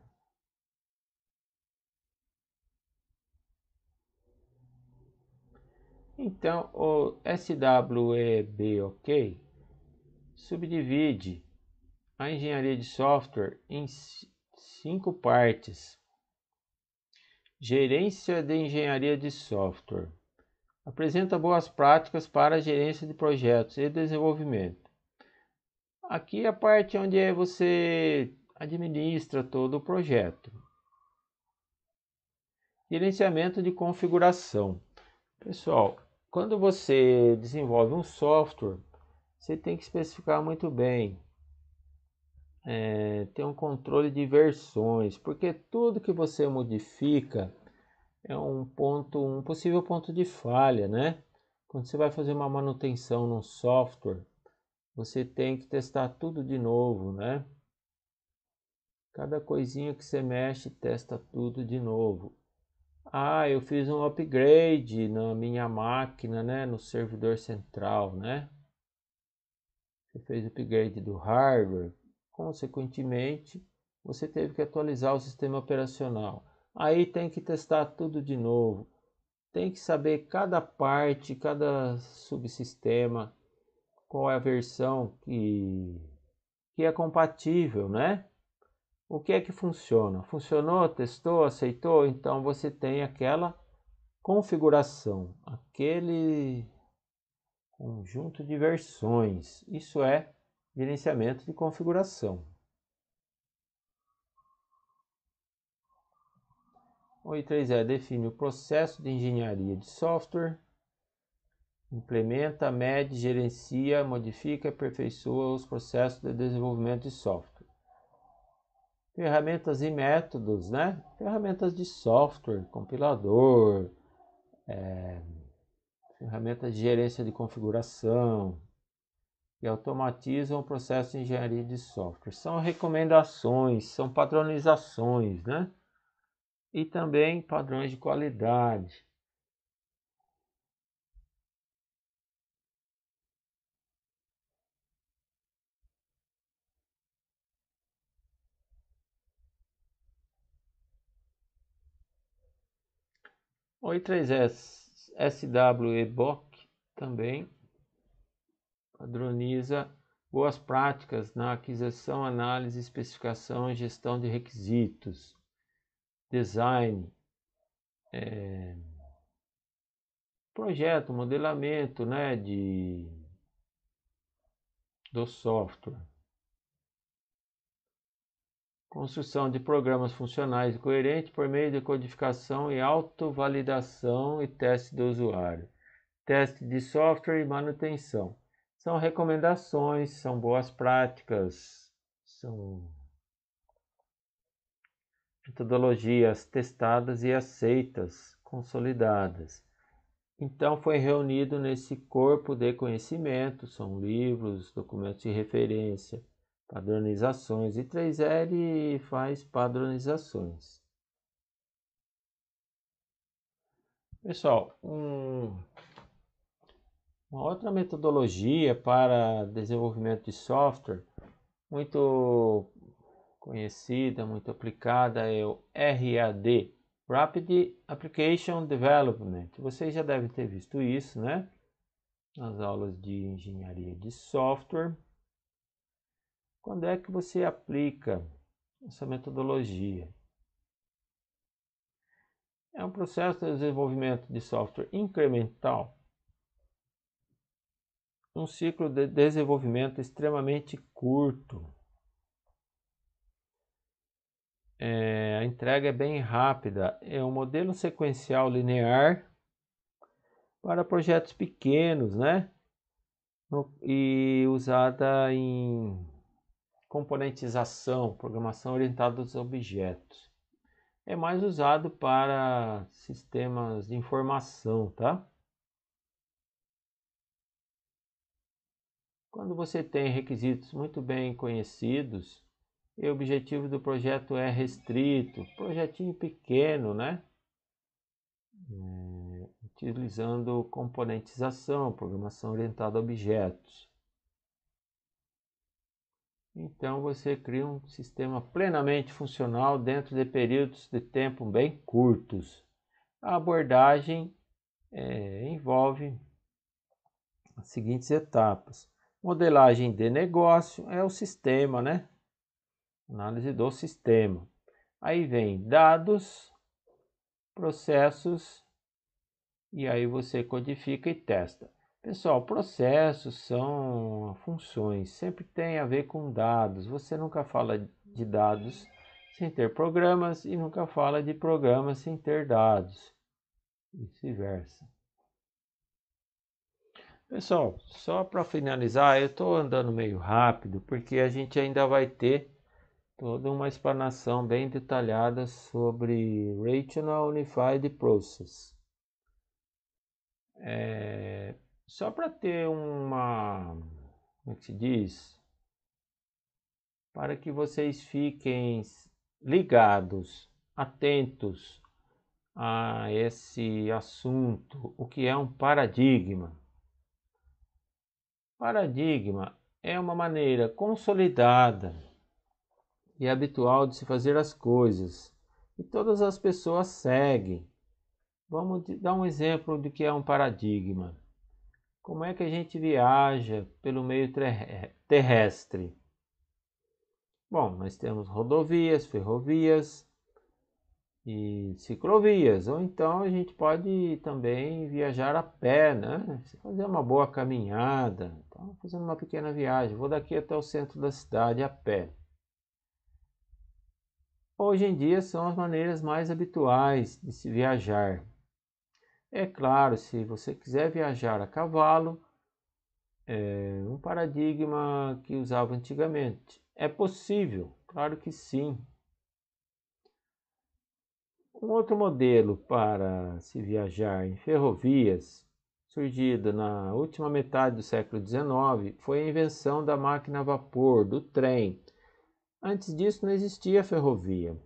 Então, o SWEBOK subdivide a engenharia de software em 5 partes. Gerência de engenharia de software. Apresenta boas práticas para a gerência de projetos e desenvolvimento. Aqui é a parte onde você administra todo o projeto. Gerenciamento de configuração. Pessoal, quando você desenvolve um software, você tem que especificar muito bem, ter um controle de versões, porque tudo que você modifica é um possível ponto de falha, né? Quando você vai fazer uma manutenção no software, você tem que testar tudo de novo, né? Cada coisinha que você mexe, testa tudo de novo. Ah, eu fiz um upgrade na minha máquina, né? No servidor central, né? Você fez upgrade do hardware, consequentemente, você teve que atualizar o sistema operacional. Aí tem que testar tudo de novo. Tem que saber cada parte, cada subsistema, qual é a versão que é compatível, né? O que é que funciona? Funcionou, testou, aceitou? Então você tem aquela configuração, aquele conjunto de versões. Isso é gerenciamento de configuração. O I3E define o processo de engenharia de software, implementa, mede, gerencia, modifica e aperfeiçoa os processos de desenvolvimento de software. Ferramentas e métodos, né? Ferramentas de software, compilador, ferramentas de gerência de configuração, que automatizam o processo de engenharia de software. São recomendações, são padronizações, né? E também padrões de qualidade. O I3S SWEBOK também padroniza boas práticas na aquisição, análise, especificação e gestão de requisitos, design, projeto, modelamento, né, do software, construção de programas funcionais e coerentes por meio de codificação e autovalidação e teste do usuário, teste de software e manutenção. São recomendações, são boas práticas, são metodologias testadas e aceitas, consolidadas. Então foi reunido nesse corpo de conhecimento, são livros, documentos de referência, padronizações, e 3L faz padronizações. Pessoal, uma outra metodologia para desenvolvimento de software muito conhecida, muito aplicada é o RAD, Rapid Application Development. Vocês já devem ter visto isso, né? Nas aulas de engenharia de software. Quando é que você aplica essa metodologia? É um processo de desenvolvimento de software incremental, um ciclo de desenvolvimento extremamente curto. A entrega é bem rápida, é um modelo sequencial linear para projetos pequenos, né? E usada em componentização, programação orientada aos objetos. é mais usado para sistemas de informação, tá? Quando você tem requisitos muito bem conhecidos e o objetivo do projeto é restrito, projetinho pequeno, né? Utilizando componentização, programação orientada a objetos. Então você cria um sistema plenamente funcional dentro de períodos de tempo bem curtos. A abordagem envolve as seguintes etapas. Modelagem de negócio é o sistema, né? Análise do sistema. Aí vem dados, processos, e aí você codifica e testa. Pessoal, processos são funções, sempre tem a ver com dados. Você nunca fala de dados sem ter programas e nunca fala de programas sem ter dados. Vice-versa. Pessoal, só para finalizar, eu estou andando meio rápido porque a gente ainda vai ter toda uma explanação bem detalhada sobre Rational Unified Process. Só para ter uma, como é que se diz? Para que vocês fiquem ligados, atentos a esse assunto, o que é um paradigma. Paradigma é uma maneira consolidada e habitual de se fazer as coisas, e todas as pessoas seguem. Vamos dar um exemplo do que é um paradigma. Como é que a gente viaja pelo meio terrestre? Bom, nós temos rodovias, ferrovias e ciclovias, ou então a gente pode também viajar a pé, né? Fazer uma boa caminhada, então, fazendo uma pequena viagem. Vou daqui até o centro da cidade a pé. Hoje em dia são as maneiras mais habituais de se viajar. É claro, se você quiser viajar a cavalo, é um paradigma que usava antigamente. É possível, claro que sim. Um outro modelo para se viajar em ferrovias, surgido na última metade do século XIX, foi a invenção da máquina a vapor, do trem. Antes disso não existia ferrovia.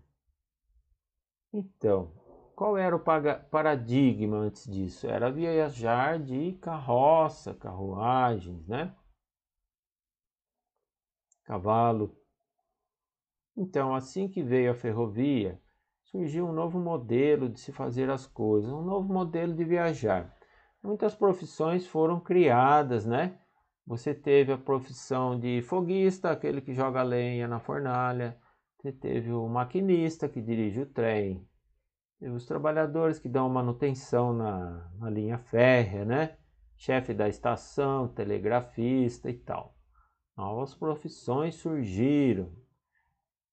Então, qual era o paradigma antes disso? Era viajar de carroça, carruagens, né? Cavalo. Então, assim que veio a ferrovia, surgiu um novo modelo de se fazer as coisas, um novo modelo de viajar. Muitas profissões foram criadas, né? Você teve a profissão de foguista, aquele que joga lenha na fornalha. Você teve o maquinista que dirige o trem. Teve os trabalhadores que dão manutenção na linha férrea, né? Chefe da estação, telegrafista e tal. Novas profissões surgiram.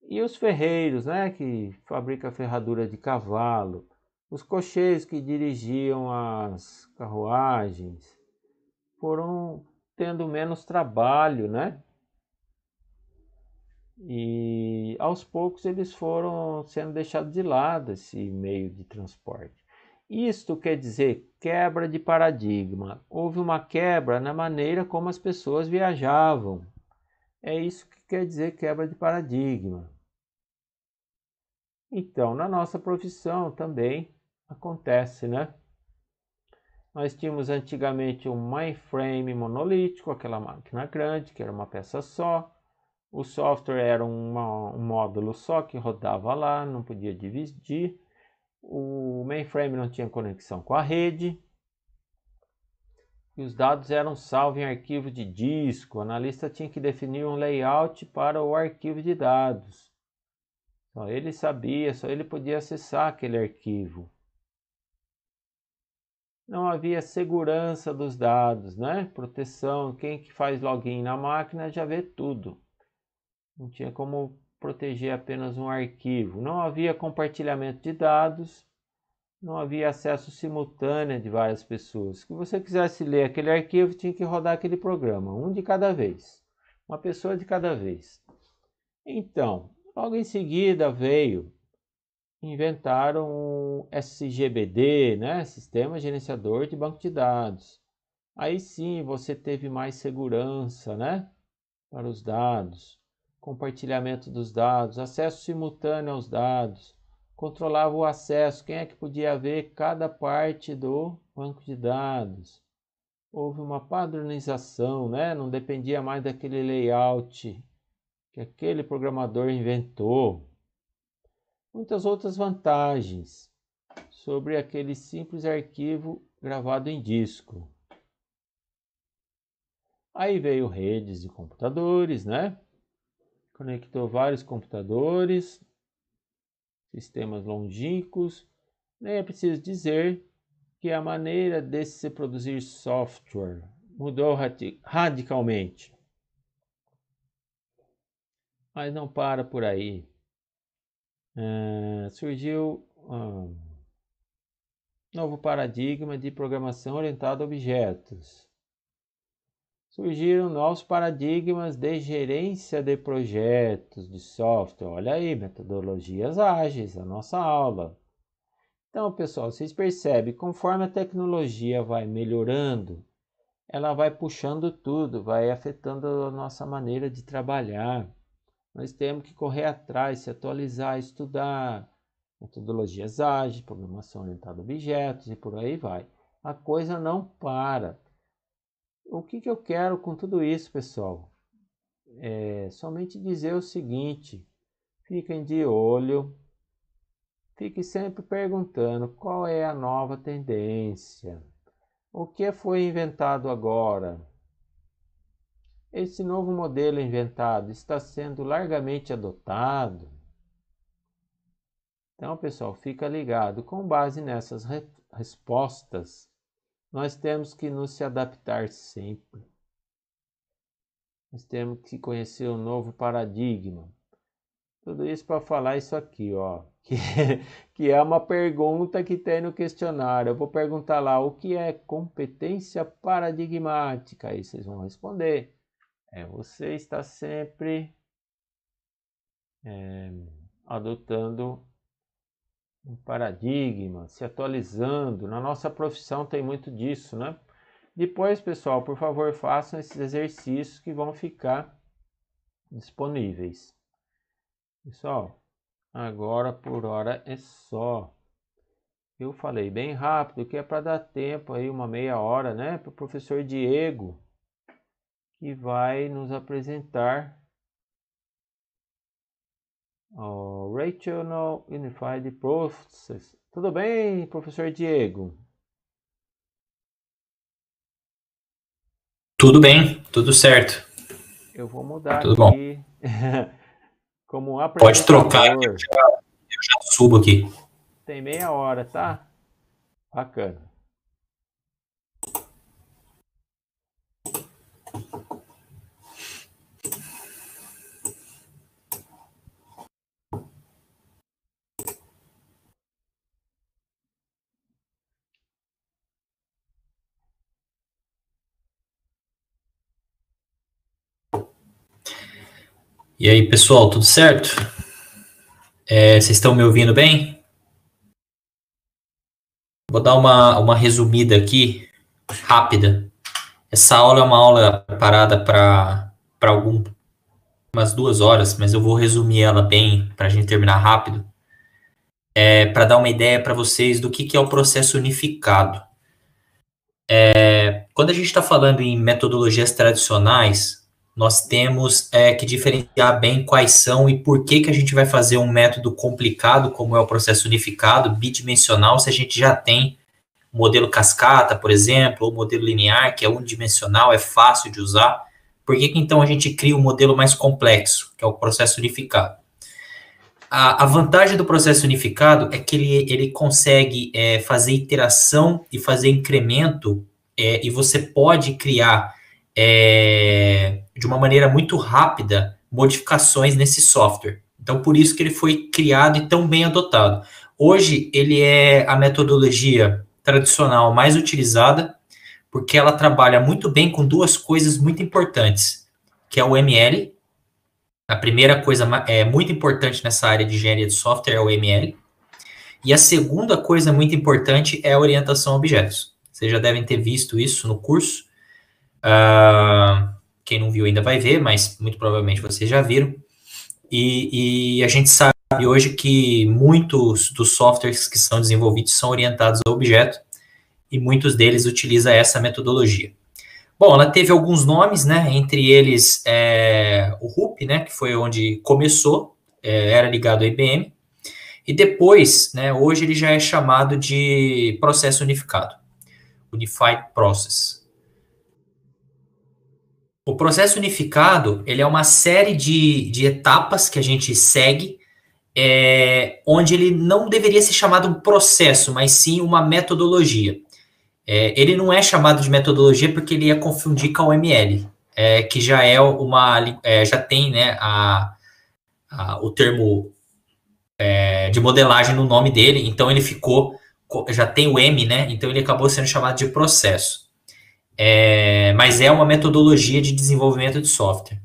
E os ferreiros, né, que fabricam ferradura de cavalo, os cocheiros que dirigiam as carruagens, foram tendo menos trabalho, né? E aos poucos eles foram sendo deixados de lado, esse meio de transporte. Isto quer dizer quebra de paradigma. Houve uma quebra na maneira como as pessoas viajavam. É isso que quer dizer quebra de paradigma. Então, na nossa profissão também acontece, né? Nós tínhamos antigamente um mainframe monolítico, aquela máquina grande, que era uma peça só. O software era um módulo só que rodava lá, não podia dividir. O mainframe não tinha conexão com a rede. E os dados eram salvos em arquivo de disco. O analista tinha que definir um layout para o arquivo de dados. Só ele sabia, só ele podia acessar aquele arquivo. Não havia segurança dos dados, né? Proteção, quem que faz login na máquina já vê tudo. Não tinha como proteger apenas um arquivo. Não havia compartilhamento de dados, não havia acesso simultâneo de várias pessoas. Se você quisesse ler aquele arquivo, tinha que rodar aquele programa, um de cada vez, uma pessoa de cada vez. Então, logo em seguida veio inventaram um SGBD, né? Sistema Gerenciador de Banco de Dados. Aí sim você teve mais segurança, né? Para os dados, compartilhamento dos dados, acesso simultâneo aos dados, controlava o acesso, quem é que podia ver cada parte do banco de dados. Houve uma padronização, né? Não dependia mais daquele layout que aquele programador inventou. Muitas outras vantagens sobre aquele simples arquivo gravado em disco. Aí veio redes de computadores, né? Conectou vários computadores, sistemas longínquos. Nem é preciso dizer que a maneira de se produzir software mudou radicalmente. Mas não para por aí. Surgiu um novo paradigma de programação orientada a objetos. Surgiram novos paradigmas de gerência de projetos de software. Olha aí, metodologias ágeis, a nossa aula. Então, pessoal, vocês percebem, conforme a tecnologia vai melhorando, ela vai puxando tudo, vai afetando a nossa maneira de trabalhar. Nós temos que correr atrás, se atualizar, estudar metodologias ágeis, programação orientada a objetos e por aí vai. A coisa não para. O que eu quero com tudo isso, pessoal? É somente dizer o seguinte: fiquem de olho, fique sempre perguntando qual é a nova tendência, o que foi inventado agora. Esse novo modelo inventado está sendo largamente adotado. Então, pessoal, fica ligado. Com base nessas respostas, nós temos que nos adaptar sempre. Nós temos que conhecer um novo paradigma. Tudo isso para falar isso aqui, ó, que é uma pergunta que tem no questionário. Eu vou perguntar lá o que é competência paradigmática. Aí vocês vão responder. Você está sempre adotando um paradigma, se atualizando. Na nossa profissão tem muito disso, né? Depois, pessoal, por favor, façam esses exercícios que vão ficar disponíveis. Pessoal, agora por hora é só. Eu falei bem rápido, que é para dar tempo aí, uma meia hora, né? Para o professor Diego, que vai nos apresentar o Rational Unified Process. Tudo bem, professor Diego? Tudo bem, tudo certo. Eu vou mudar Tudo bom. aqui como apresentador. Pode trocar, eu já subo aqui. Tem meia hora, tá? Bacana. E aí, pessoal, tudo certo? Vocês estão me ouvindo bem? Vou dar uma resumida aqui, rápida. Essa aula é uma aula preparada para umas 2 horas, mas eu vou resumir ela bem para a gente terminar rápido. Para dar uma ideia para vocês do que é o processo unificado. Quando a gente está falando em metodologias tradicionais, nós temos que diferenciar bem quais são e por que a gente vai fazer um método complicado, como é o processo unificado, bidimensional, se a gente já tem modelo cascata, por exemplo, ou modelo linear, que é unidimensional, é fácil de usar. Por que então a gente cria um modelo mais complexo, que é o processo unificado? A vantagem do processo unificado é que ele consegue fazer iteração e fazer incremento, e você pode criar de uma maneira muito rápida modificações nesse software. Então, por isso que ele foi criado e tão bem adotado. Hoje, ele é a metodologia tradicional mais utilizada, porque ela trabalha muito bem com duas coisas muito importantes, que é o ML. A primeira coisa muito importante nessa área de engenharia de software é o ML. E a segunda coisa muito importante é a orientação a objetos. Vocês já devem ter visto isso no curso. Quem não viu ainda vai ver, mas muito provavelmente vocês já viram. E a gente sabe hoje que muitos dos softwares que são desenvolvidos são orientados a objeto, e muitos deles utilizam essa metodologia. Bom, ela teve alguns nomes, né? Entre eles o RUP, né? Que foi onde começou, era ligado à IBM. E depois, né? Hoje ele já é chamado de processo unificado, Unified Process. O processo unificado, ele é uma série de etapas que a gente segue, onde ele não deveria ser chamado um processo, mas sim uma metodologia. Ele não é chamado de metodologia porque ele ia confundir com a UML, que já é já tem, né, o termo de modelagem no nome dele, então ele já tem o M, né, então ele acabou sendo chamado de processo. Mas é uma metodologia de desenvolvimento de software.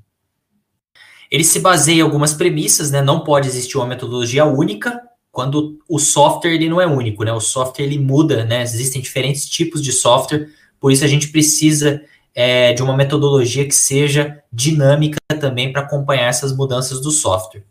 Ele se baseia em algumas premissas, né, não pode existir uma metodologia única, quando o software ele não é único, né? O software ele muda, né? Existem diferentes tipos de software, por isso a gente precisa de uma metodologia que seja dinâmica também para acompanhar essas mudanças do software.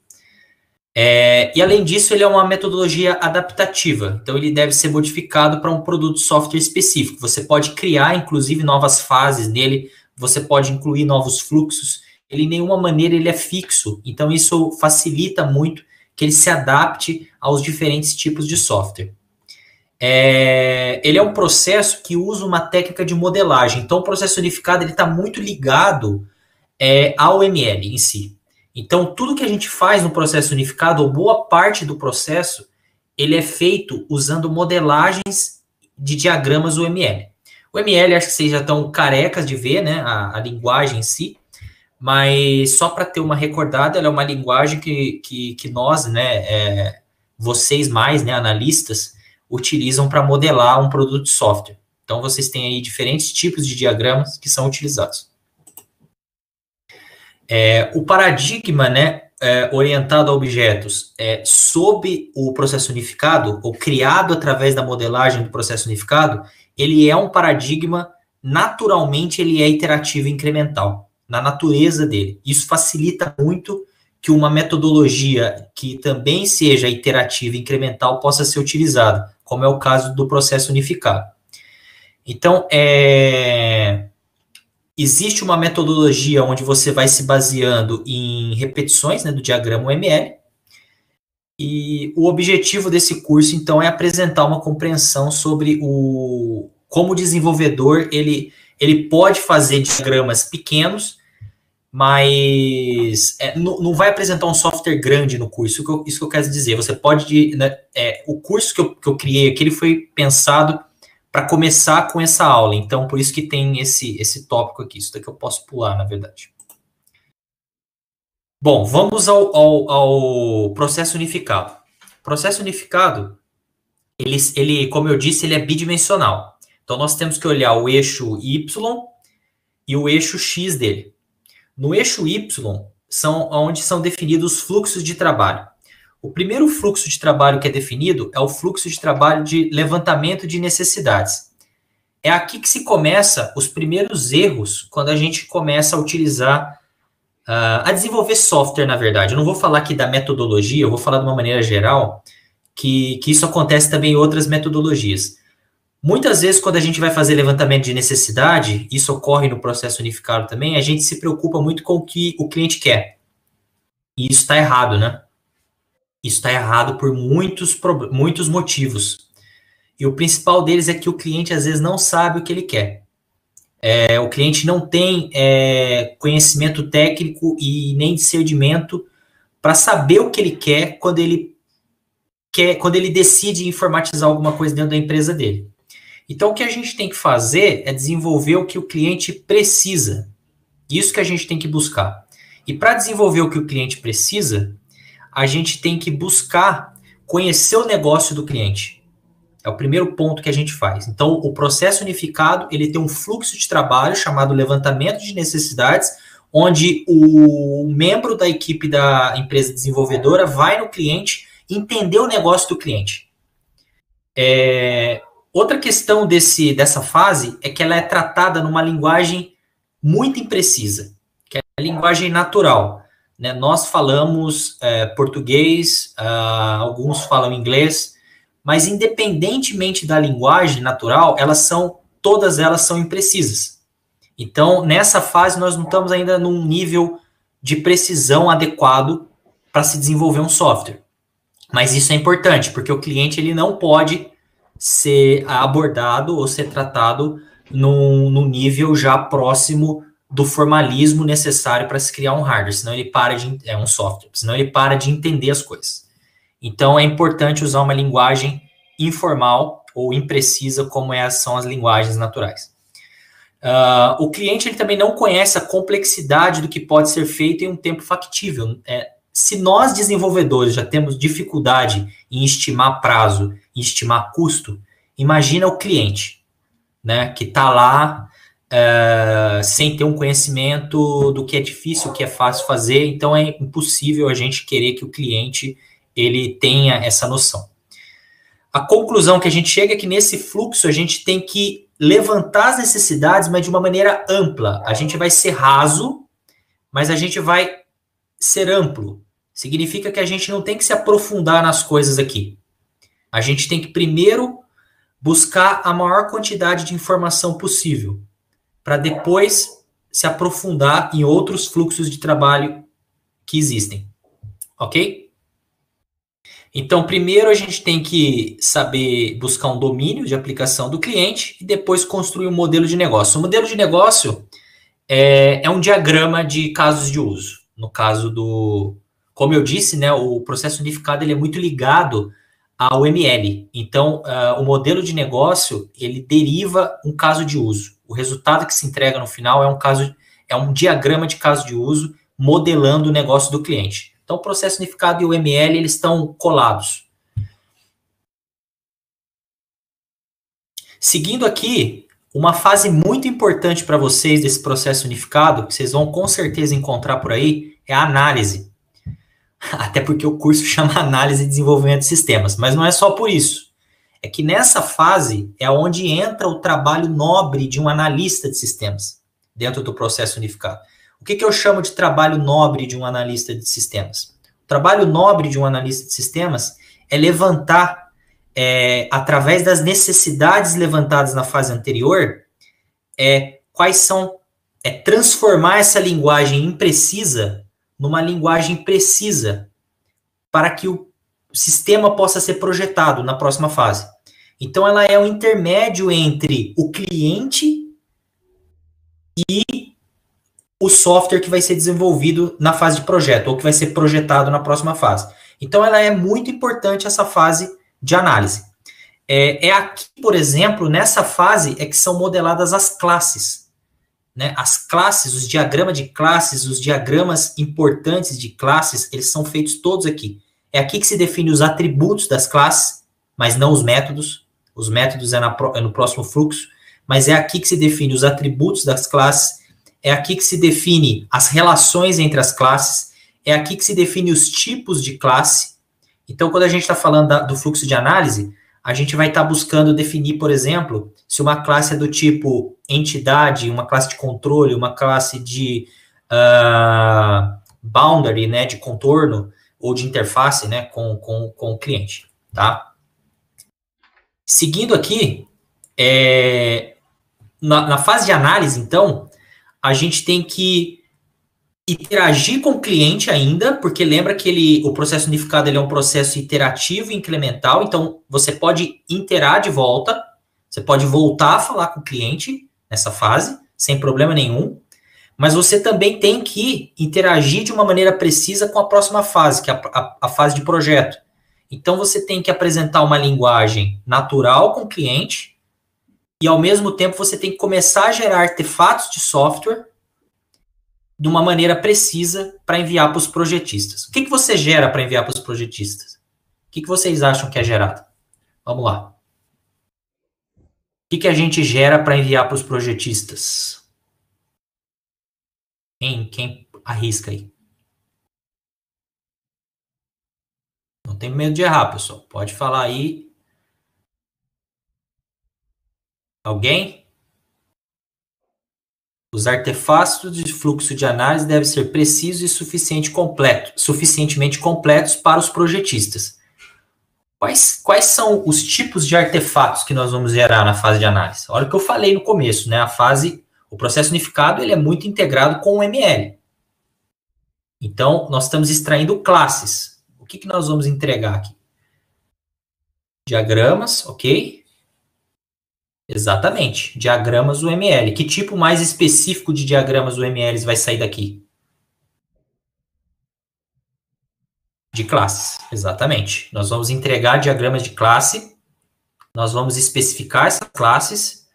E além disso, ele é uma metodologia adaptativa, então ele deve ser modificado para um produto de software específico. Você pode criar, inclusive, novas fases nele, você pode incluir novos fluxos. Ele, em nenhuma maneira, ele é fixo, então isso facilita muito que ele se adapte aos diferentes tipos de software. Ele é um processo que usa uma técnica de modelagem. Então, o processo unificado está muito ligado ao ML em si. Então, tudo que a gente faz no processo unificado, ou boa parte do processo, ele é feito usando modelagens de diagramas UML. O ML, acho que vocês já estão carecas de ver, né, a linguagem em si. Mas só para ter uma recordada, ela é uma linguagem que nós, né, vocês mais, né, analistas, utilizam para modelar um produto de software. Então, vocês têm aí diferentes tipos de diagramas que são utilizados. O paradigma, né, orientado a objetos sob o processo unificado, ou criado através da modelagem do processo unificado, ele é um paradigma, naturalmente, ele é iterativo e incremental. Na natureza dele. Isso facilita muito que uma metodologia que também seja iterativa e incremental possa ser utilizada, como é o caso do processo unificado. Então, existe uma metodologia onde você vai se baseando em repetições, né, do diagrama UML, e o objetivo desse curso, então, é apresentar uma compreensão sobre como o desenvolvedor ele pode fazer diagramas pequenos, mas não vai apresentar um software grande no curso, isso que eu quero dizer. Você pode, né, o curso que eu criei aqui, ele foi pensado para começar com essa aula, então por isso que tem esse tópico aqui. Isso daqui eu posso pular, na verdade. Bom, vamos ao processo unificado. O processo unificado, ele, como eu disse, ele é bidimensional. Então nós temos que olhar o eixo Y e o eixo X dele. No eixo Y, onde são definidos os fluxos de trabalho. O primeiro fluxo de trabalho que é definido é o fluxo de trabalho de levantamento de necessidades. É aqui que se começa os primeiros erros quando a gente começa a utilizar, a desenvolver software, na verdade. Eu não vou falar aqui da metodologia, eu vou falar de uma maneira geral, que isso acontece também em outras metodologias. Muitas vezes, quando a gente vai fazer levantamento de necessidade, isso ocorre no processo unificado também, a gente se preocupa muito com o que o cliente quer. E isso está errado, né? Isso está errado por muitos motivos. E o principal deles é que o cliente, às vezes, não sabe o que ele quer. O cliente não tem conhecimento técnico e nem discernimento para saber o que ele quer quando ele decide informatizar alguma coisa dentro da empresa dele. Então, o que a gente tem que fazer é desenvolver o que o cliente precisa. Isso que a gente tem que buscar. E para desenvolver o que o cliente precisa, a gente tem que buscar conhecer o negócio do cliente. É o primeiro ponto que a gente faz. Então, o processo unificado, ele tem um fluxo de trabalho chamado levantamento de necessidades, onde o membro da equipe da empresa desenvolvedora vai no cliente entender o negócio do cliente. Outra questão dessa fase é que ela é tratada numa linguagem muito imprecisa, que é a linguagem natural. Né? Nós falamos português, alguns falam inglês, mas independentemente da linguagem natural, todas elas são imprecisas. Então, nessa fase, nós não estamos ainda num nível de precisão adequado para se desenvolver um software. Mas isso é importante, porque o cliente ele não pode ser abordado ou ser tratado num nível já próximo do formalismo necessário para se criar um hardware, senão ele para de um software, senão ele para de entender as coisas. Então é importante usar uma linguagem informal ou imprecisa, como são as linguagens naturais. O cliente ele também não conhece a complexidade do que pode ser feito em um tempo factível. Se nós, desenvolvedores, já temos dificuldade em estimar prazo, em estimar custo, imagina o cliente, né, que está lá sem ter um conhecimento do que é difícil, o que é fácil fazer, então é impossível a gente querer que o cliente ele tenha essa noção. A conclusão que a gente chega é que nesse fluxo a gente tem que levantar as necessidades, mas de uma maneira ampla. A gente vai ser raso, mas a gente vai ser amplo. Significa que a gente não tem que se aprofundar nas coisas aqui. A gente tem que primeiro buscar a maior quantidade de informação possível, para depois se aprofundar em outros fluxos de trabalho que existem. Ok? Então, primeiro a gente tem que saber buscar um domínio de aplicação do cliente e depois construir um modelo de negócio. O modelo de negócio é um diagrama de casos de uso. No caso como eu disse, né, o processo unificado ele é muito ligado ao ML. Então, o modelo de negócio, ele deriva um caso de uso. O resultado que se entrega no final é um diagrama de caso de uso modelando o negócio do cliente. Então, o processo unificado e o ML, eles estão colados. Seguindo aqui, uma fase muito importante para vocês desse processo unificado, que vocês vão com certeza encontrar por aí, é a análise. Até porque o curso chama Análise e Desenvolvimento de Sistemas, mas não é só por isso. É que nessa fase é onde entra o trabalho nobre de um analista de sistemas, dentro do processo unificado. O que eu chamo de trabalho nobre de um analista de sistemas? O trabalho nobre de um analista de sistemas é levantar, através das necessidades levantadas na fase anterior, transformar essa linguagem imprecisa numa linguagem precisa para que o sistema possa ser projetado na próxima fase. Então, ela é um intermédio entre o cliente e o software que vai ser desenvolvido na fase de projeto, ou que vai ser projetado na próxima fase. Então, ela é muito importante, essa fase de análise. Aqui, por exemplo, nessa fase é que são modeladas as classes. Né? As classes, os diagramas de classes, os diagramas importantes de classes, eles são feitos todos aqui. É aqui que se define os atributos das classes, mas não os métodos. Os métodos é no próximo fluxo, mas é aqui que se define os atributos das classes, é aqui que se define as relações entre as classes, é aqui que se define os tipos de classe. Então, quando a gente está falando do fluxo de análise, a gente vai estar buscando definir, por exemplo, se uma classe é do tipo entidade, uma classe de controle, uma classe de boundary, né, de contorno, ou de interface, né, com o cliente, tá? Seguindo aqui, na fase de análise, então, a gente tem que interagir com o cliente ainda, porque lembra que o processo unificado ele é um processo iterativo e incremental, então você pode interar de volta, você pode voltar a falar com o cliente nessa fase, sem problema nenhum, mas você também tem que interagir de uma maneira precisa com a próxima fase, que é a fase de projeto. Então você tem que apresentar uma linguagem natural com o cliente e, ao mesmo tempo, você tem que começar a gerar artefatos de software de uma maneira precisa para enviar para os projetistas. O que você gera para enviar para os projetistas? O que vocês acham que é gerado? Vamos lá. O que a gente gera para enviar para os projetistas? Quem arrisca aí? Não tem medo de errar, pessoal. Pode falar aí. Alguém? Os artefatos de fluxo de análise devem ser precisos e suficientemente completos para os projetistas. Quais são os tipos de artefatos que nós vamos gerar na fase de análise? Olha o que eu falei no começo, né? O processo unificado, ele é muito integrado com o ML. Então, nós estamos extraindo classes. O que nós vamos entregar aqui? Diagramas, ok? Exatamente, diagramas UML. Que tipo mais específico de diagramas UML vai sair daqui? De classes, exatamente. Nós vamos entregar diagramas de classe, nós vamos especificar essas classes,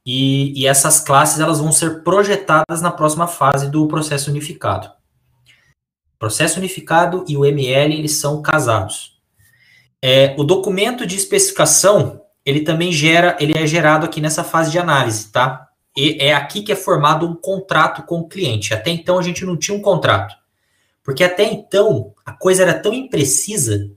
e essas classes elas vão ser projetadas na próxima fase do processo unificado. O processo unificado e o ML, eles são casados. O documento de especificação, ele também é gerado aqui nessa fase de análise, tá? E é aqui que é formado um contrato com o cliente. Até então, a gente não tinha um contrato. Porque até então, a coisa era tão imprecisa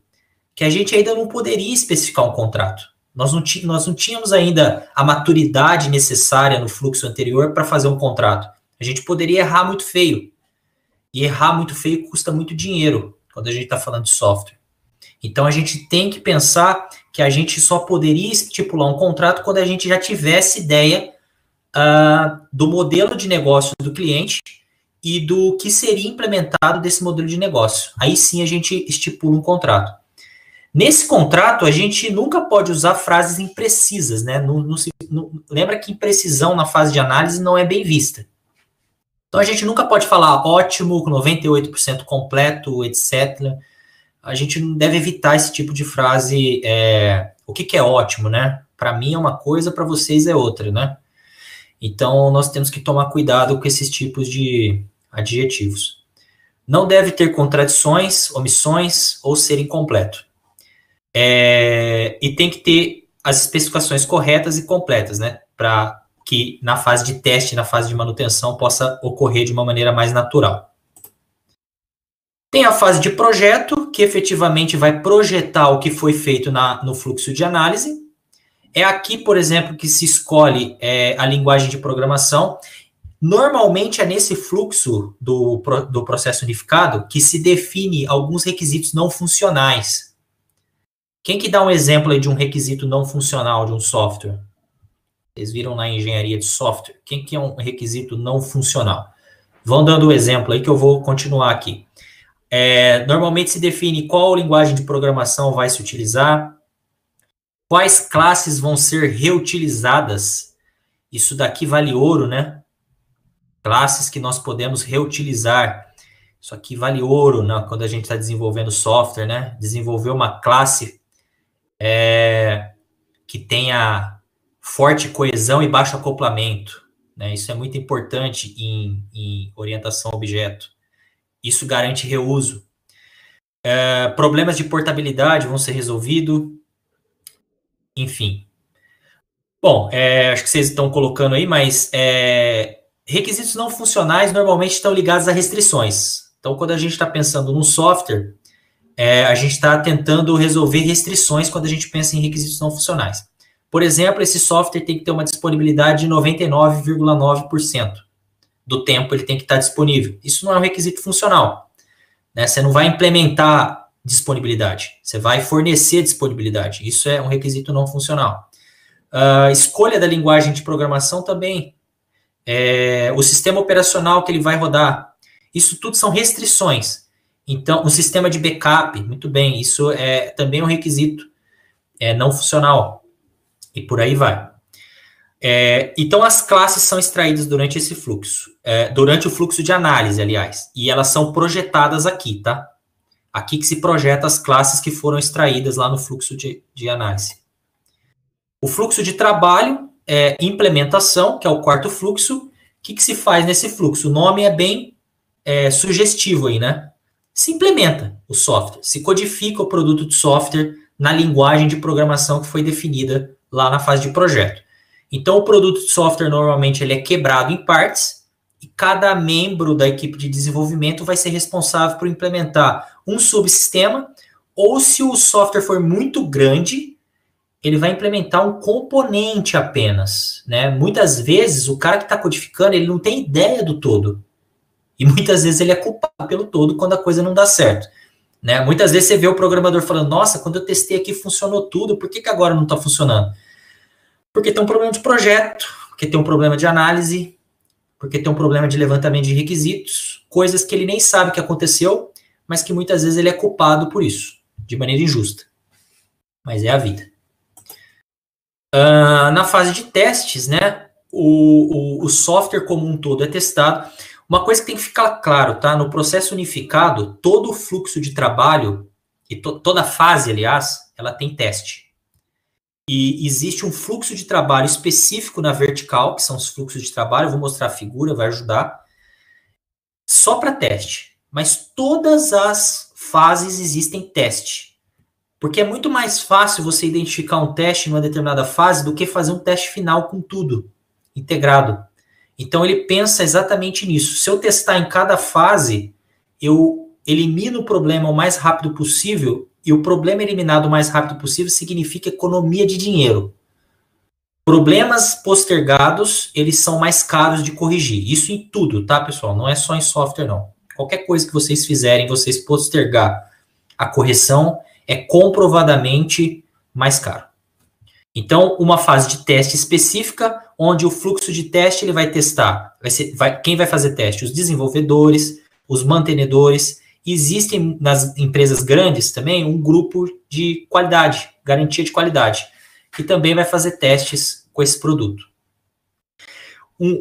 que a gente ainda não poderia especificar um contrato. Nós não tínhamos ainda a maturidade necessária no fluxo anterior para fazer um contrato. A gente poderia errar muito feio. E errar muito feio custa muito dinheiro quando a gente está falando de software. Então, a gente tem que pensar que a gente só poderia estipular um contrato quando a gente já tivesse ideia do modelo de negócio do cliente e do que seria implementado desse modelo de negócio. Aí sim a gente estipula um contrato. Nesse contrato, a gente nunca pode usar frases imprecisas, né? Lembra que imprecisão na fase de análise não é bem vista. Então, a gente nunca pode falar ótimo, 98% completo, etc. A gente deve evitar esse tipo de frase. O que é ótimo, né? Para mim é uma coisa, para vocês é outra, né? Então, nós temos que tomar cuidado com esses tipos de adjetivos. Não deve ter contradições, omissões ou ser incompleto. E tem que ter as especificações corretas e completas, né? Para que na fase de teste, na fase de manutenção, possa ocorrer de uma maneira mais natural. Tem a fase de projeto, que efetivamente vai projetar o que foi feito no fluxo de análise. É aqui, por exemplo, que se escolhe a linguagem de programação. Normalmente é nesse fluxo do processo unificado que se define alguns requisitos não funcionais. Quem que dá um exemplo aí de um requisito não funcional de um software? Vocês viram na engenharia de software? Quem que é um requisito não funcional? Vão dando o exemplo aí que eu vou continuar aqui. Normalmente se define qual linguagem de programação vai se utilizar, quais classes vão ser reutilizadas. Isso daqui vale ouro, né? Classes que nós podemos reutilizar. Isso aqui vale ouro, né? Quando a gente está desenvolvendo software, né? Desenvolver uma classe que tenha forte coesão e baixo acoplamento, né? Isso é muito importante em orientação a objeto. Isso garante reuso. Problemas de portabilidade vão ser resolvidos. Enfim. Bom, acho que vocês estão colocando aí, mas requisitos não funcionais normalmente estão ligados a restrições. Então, quando a gente está pensando num software, a gente está tentando resolver restrições quando a gente pensa em requisitos não funcionais. Por exemplo, esse software tem que ter uma disponibilidade de 99,9%. Do tempo ele tem que estar disponível. Isso não é um requisito funcional, né? Você não vai implementar disponibilidade, você vai fornecer disponibilidade. Isso é um requisito não funcional. Escolha da linguagem de programação também. O sistema operacional que ele vai rodar. Isso tudo são restrições. Então, o sistema de backup, muito bem, isso é também um requisito não funcional. E por aí vai. Então, as classes são extraídas durante esse fluxo. Durante o fluxo de análise, aliás. E elas são projetadas aqui, tá? Aqui que se projeta as classes que foram extraídas lá no fluxo de análise. O fluxo de trabalho é implementação, que é o quarto fluxo. O que se faz nesse fluxo? O nome é bem sugestivo aí, né? Se implementa o software, se codifica o produto de software na linguagem de programação que foi definida lá na fase de projeto. Então, o produto de software, normalmente, ele é quebrado em partes e cada membro da equipe de desenvolvimento vai ser responsável por implementar um subsistema ou, se o software for muito grande, ele vai implementar um componente apenas, né? Muitas vezes, o cara que está codificando, ele não tem ideia do todo. E muitas vezes ele é culpado pelo todo quando a coisa não dá certo. Né? Muitas vezes você vê o programador falando, nossa, quando eu testei aqui funcionou tudo, por que agora não está funcionando? Porque tem um problema de projeto, porque tem um problema de análise, porque tem um problema de levantamento de requisitos, coisas que ele nem sabe que aconteceu, mas que muitas vezes ele é culpado por isso, de maneira injusta. Mas é a vida. Na fase de testes, né, o software como um todo é testado. Uma coisa que tem que ficar claro, tá? No processo unificado, todo o fluxo de trabalho, e toda fase, aliás, ela tem teste. E existe um fluxo de trabalho específico na vertical, que são os fluxos de trabalho, eu vou mostrar a figura, vai ajudar, só para teste. Mas todas as fases existem teste. Porque é muito mais fácil você identificar um teste em uma determinada fase do que fazer um teste final com tudo integrado. Então, ele pensa exatamente nisso. Se eu testar em cada fase, eu elimino o problema o mais rápido possível, e o problema eliminado o mais rápido possível significa economia de dinheiro. Problemas postergados, eles são mais caros de corrigir. Isso em tudo, tá, pessoal? Não é só em software, não. Qualquer coisa que vocês fizerem, vocês postergar a correção, é comprovadamente mais caro. Então, uma fase de teste específica, onde o fluxo de teste ele vai testar. Quem vai fazer teste? Os desenvolvedores, os mantenedores. Existem nas empresas grandes também um grupo de qualidade, garantia de qualidade, que também vai fazer testes com esse produto.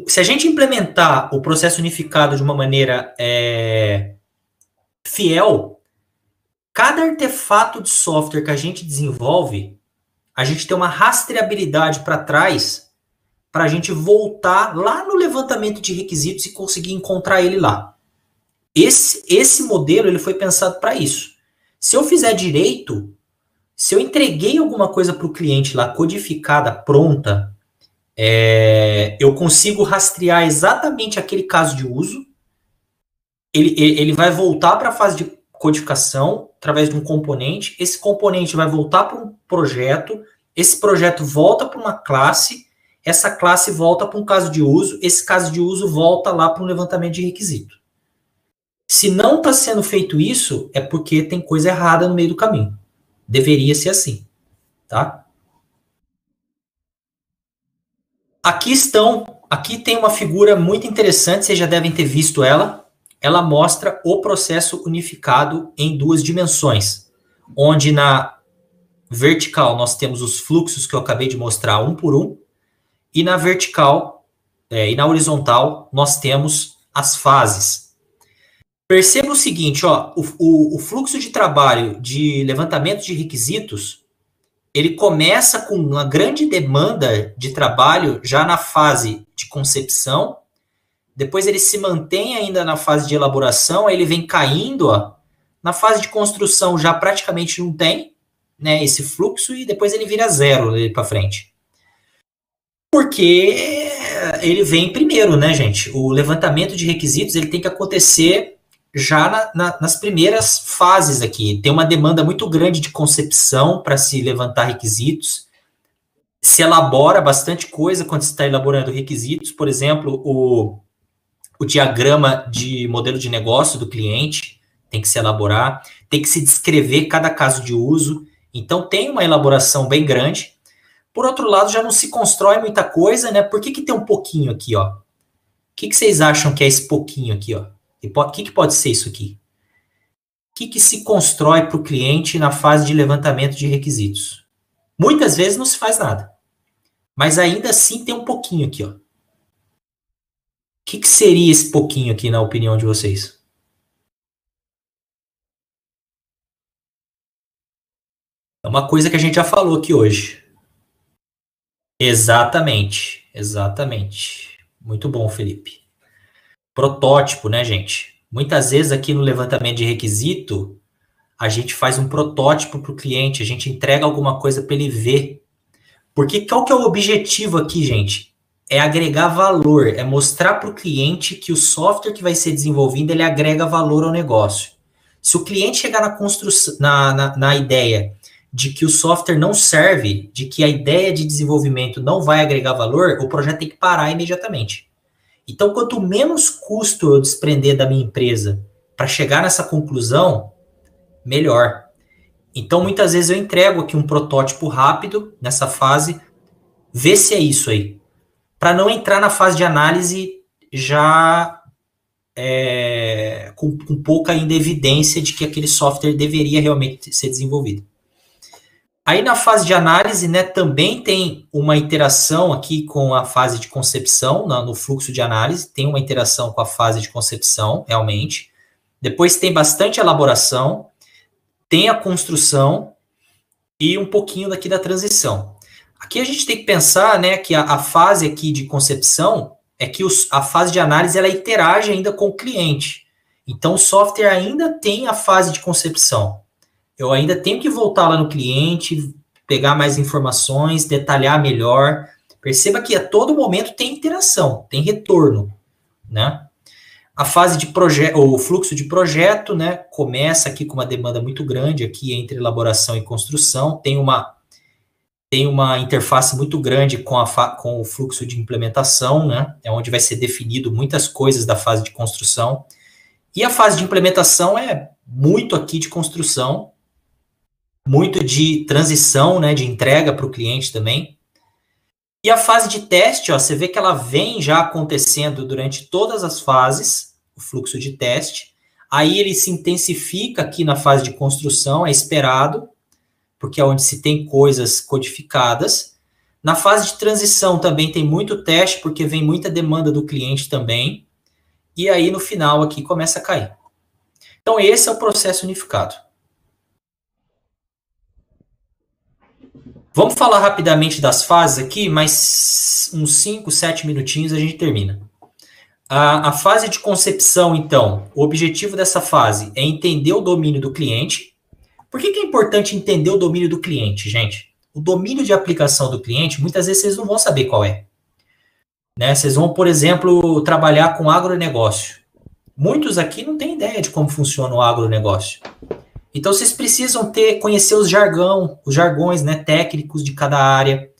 Se a gente implementar o processo unificado de uma maneira fiel, cada artefato de software que a gente desenvolve, a gente tem uma rastreabilidade para trás para a gente voltar lá no levantamento de requisitos e conseguir encontrar ele lá. Esse modelo ele foi pensado para isso. Se eu fizer direito, se eu entreguei alguma coisa para o cliente lá codificada, pronta, eu consigo rastrear exatamente aquele caso de uso. Ele vai voltar para a fase de codificação através de um componente. Esse componente vai voltar para um projeto. Esse projeto volta para uma classe. Essa classe volta para um caso de uso. Esse caso de uso volta lá para um levantamento de requisito. Se não está sendo feito isso, é porque tem coisa errada no meio do caminho. Deveria ser assim, tá? Aqui tem uma figura muito interessante, vocês já devem ter visto ela. Ela mostra o processo unificado em duas dimensões, onde na vertical nós temos os fluxos que eu acabei de mostrar um por um, e na vertical e na horizontal nós temos as fases. Perceba o seguinte, ó, o fluxo de trabalho de levantamento de requisitos, ele começa com uma grande demanda de trabalho já na fase de concepção, depois ele se mantém ainda na fase de elaboração, aí ele vem caindo, ó, na fase de construção já praticamente não tem, né, esse fluxo, e depois ele vira zero para frente. Porque ele vem primeiro, né, gente? O levantamento de requisitos ele tem que acontecer já nas primeiras fases aqui. Tem uma demanda muito grande de concepção para se levantar requisitos. Se elabora bastante coisa quando se está elaborando requisitos. Por exemplo, o diagrama de modelo de negócio do cliente tem que se elaborar. Tem que se descrever cada caso de uso. Então, tem uma elaboração bem grande. Por outro lado, já não se constrói muita coisa, né? Por que tem um pouquinho aqui, ó? O que vocês acham que é esse pouquinho aqui, ó? O que pode ser isso aqui? O que se constrói para o cliente na fase de levantamento de requisitos? Muitas vezes não se faz nada. Mas ainda assim tem um pouquinho aqui, ó. O que seria esse pouquinho aqui, na opinião de vocês? É uma coisa que a gente já falou aqui hoje. Exatamente. Muito bom, Felipe. Protótipo, né, gente? Muitas vezes aqui no levantamento de requisito, a gente faz um protótipo para o cliente, a gente entrega alguma coisa para ele ver. Porque qual que é o objetivo aqui, gente? É agregar valor, é mostrar para o cliente que o software que vai ser desenvolvido, ele agrega valor ao negócio. Se o cliente chegar na construção, na ideia de que o software não serve, de que a ideia de desenvolvimento não vai agregar valor, o projeto tem que parar imediatamente. Então, quanto menos custo eu desprender da minha empresa para chegar nessa conclusão, melhor. Então, muitas vezes eu entrego aqui um protótipo rápido nessa fase, vê se é isso aí, para não entrar na fase de análise já com pouca ainda evidência de que aquele software deveria realmente ser desenvolvido. Aí na fase de análise, né, também tem uma interação aqui com a fase de concepção, no fluxo de análise, tem uma interação com a fase de concepção, realmente. Depois tem bastante elaboração, tem a construção e um pouquinho daqui da transição. Aqui a gente tem que pensar, né, que a fase aqui de concepção é que a fase de análise ela interage ainda com o cliente. Então o software ainda tem a fase de concepção. Eu ainda tenho que voltar lá no cliente, pegar mais informações, detalhar melhor. Perceba que a todo momento tem interação, tem retorno, né? A fase de projeto, ou o fluxo de projeto, né, começa aqui com uma demanda muito grande aqui entre elaboração e construção. Tem uma interface muito grande com o fluxo de implementação, né? É onde vai ser definido muitas coisas da fase de construção. E a fase de implementação é muito aqui de construção, muito de transição, né, de entrega para o cliente também. E a fase de teste, ó, você vê que ela vem já acontecendo durante todas as fases, o fluxo de teste. Aí ele se intensifica aqui na fase de construção, é esperado, porque é onde se tem coisas codificadas. Na fase de transição também tem muito teste, porque vem muita demanda do cliente também. E aí no final aqui começa a cair. Então esse é o processo unificado. Vamos falar rapidamente das fases aqui, mas uns 5, 7 minutinhos a gente termina. A fase de concepção, então, o objetivo dessa fase é entender o domínio do cliente. Por que é importante entender o domínio do cliente, gente? O domínio de aplicação do cliente, muitas vezes vocês não vão saber qual é. Né? Vocês vão, por exemplo, trabalhar com agronegócio. Muitos aqui não têm ideia de como funciona o agronegócio. Então, vocês precisam conhecer os jargões, né, técnicos de cada área.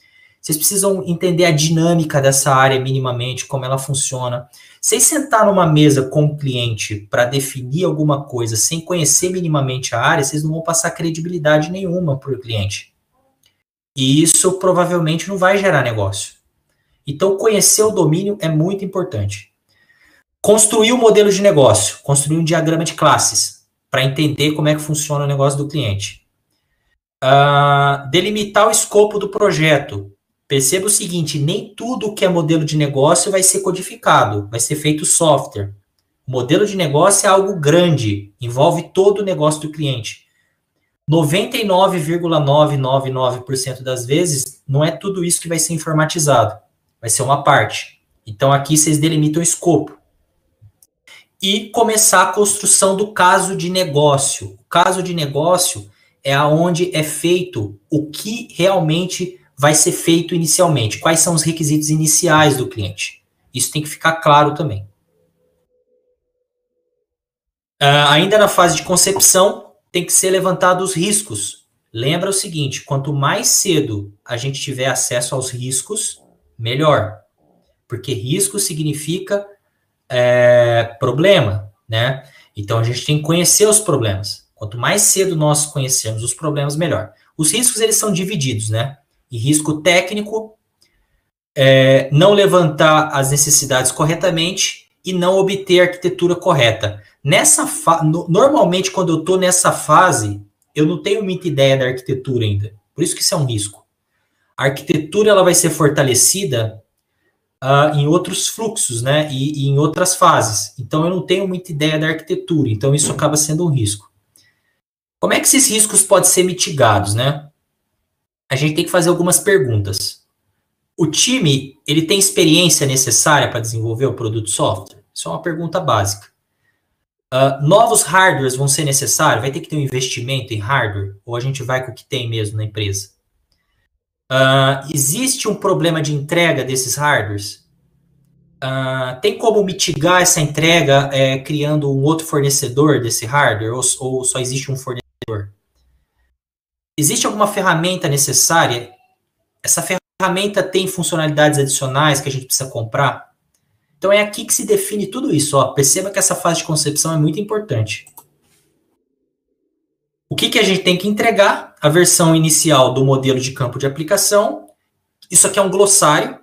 Vocês precisam entender a dinâmica dessa área minimamente, como ela funciona. Vocês sentar numa mesa com o cliente para definir alguma coisa sem conhecer minimamente a área, vocês não vão passar credibilidade nenhuma para o cliente. E isso provavelmente não vai gerar negócio. Então, conhecer o domínio é muito importante. Construir um modelo de negócio, construir um diagrama de classes, para entender como é que funciona o negócio do cliente. Delimitar o escopo do projeto. Perceba o seguinte, nem tudo que é modelo de negócio vai ser codificado, vai ser feito software. O modelo de negócio é algo grande, envolve todo o negócio do cliente. 99,999% das vezes, não é tudo isso que vai ser informatizado, vai ser uma parte. Então aqui vocês delimitam o escopo. E começar a construção do caso de negócio. O caso de negócio é onde é feito o que realmente vai ser feito inicialmente. Quais são os requisitos iniciais do cliente. Isso tem que ficar claro também. Ainda na fase de concepção, tem que ser levantado os riscos. Lembra o seguinte, quanto mais cedo a gente tiver acesso aos riscos, melhor. Porque risco significa problema, né? Então a gente tem que conhecer os problemas. Quanto mais cedo nós conhecermos os problemas, melhor. Os riscos eles são divididos, né? E risco técnico, não levantar as necessidades corretamente e não obter a arquitetura correta. Normalmente quando eu estou nessa fase, eu não tenho muita ideia da arquitetura ainda. Por isso que isso é um risco. A arquitetura ela vai ser fortalecida em outros fluxos, né, e em outras fases. Então, eu não tenho muita ideia da arquitetura, então isso acaba sendo um risco. Como é que esses riscos podem ser mitigados, né? A gente tem que fazer algumas perguntas. O time, ele tem experiência necessária para desenvolver o produto software? Isso é uma pergunta básica. Novos hardwares vão ser necessários? Vai ter que ter um investimento em hardware? Ou a gente vai com o que tem mesmo na empresa? Existe um problema de entrega desses hardwares? Tem como mitigar essa entrega criando um outro fornecedor desse hardware? Ou só existe um fornecedor? Existe alguma ferramenta necessária? Essa ferramenta tem funcionalidades adicionais que a gente precisa comprar? Então, é aqui que se define tudo isso. Ó. Perceba que essa fase de concepção é muito importante. O que a gente tem que entregar? A versão inicial do modelo de campo de aplicação. Isso aqui é um glossário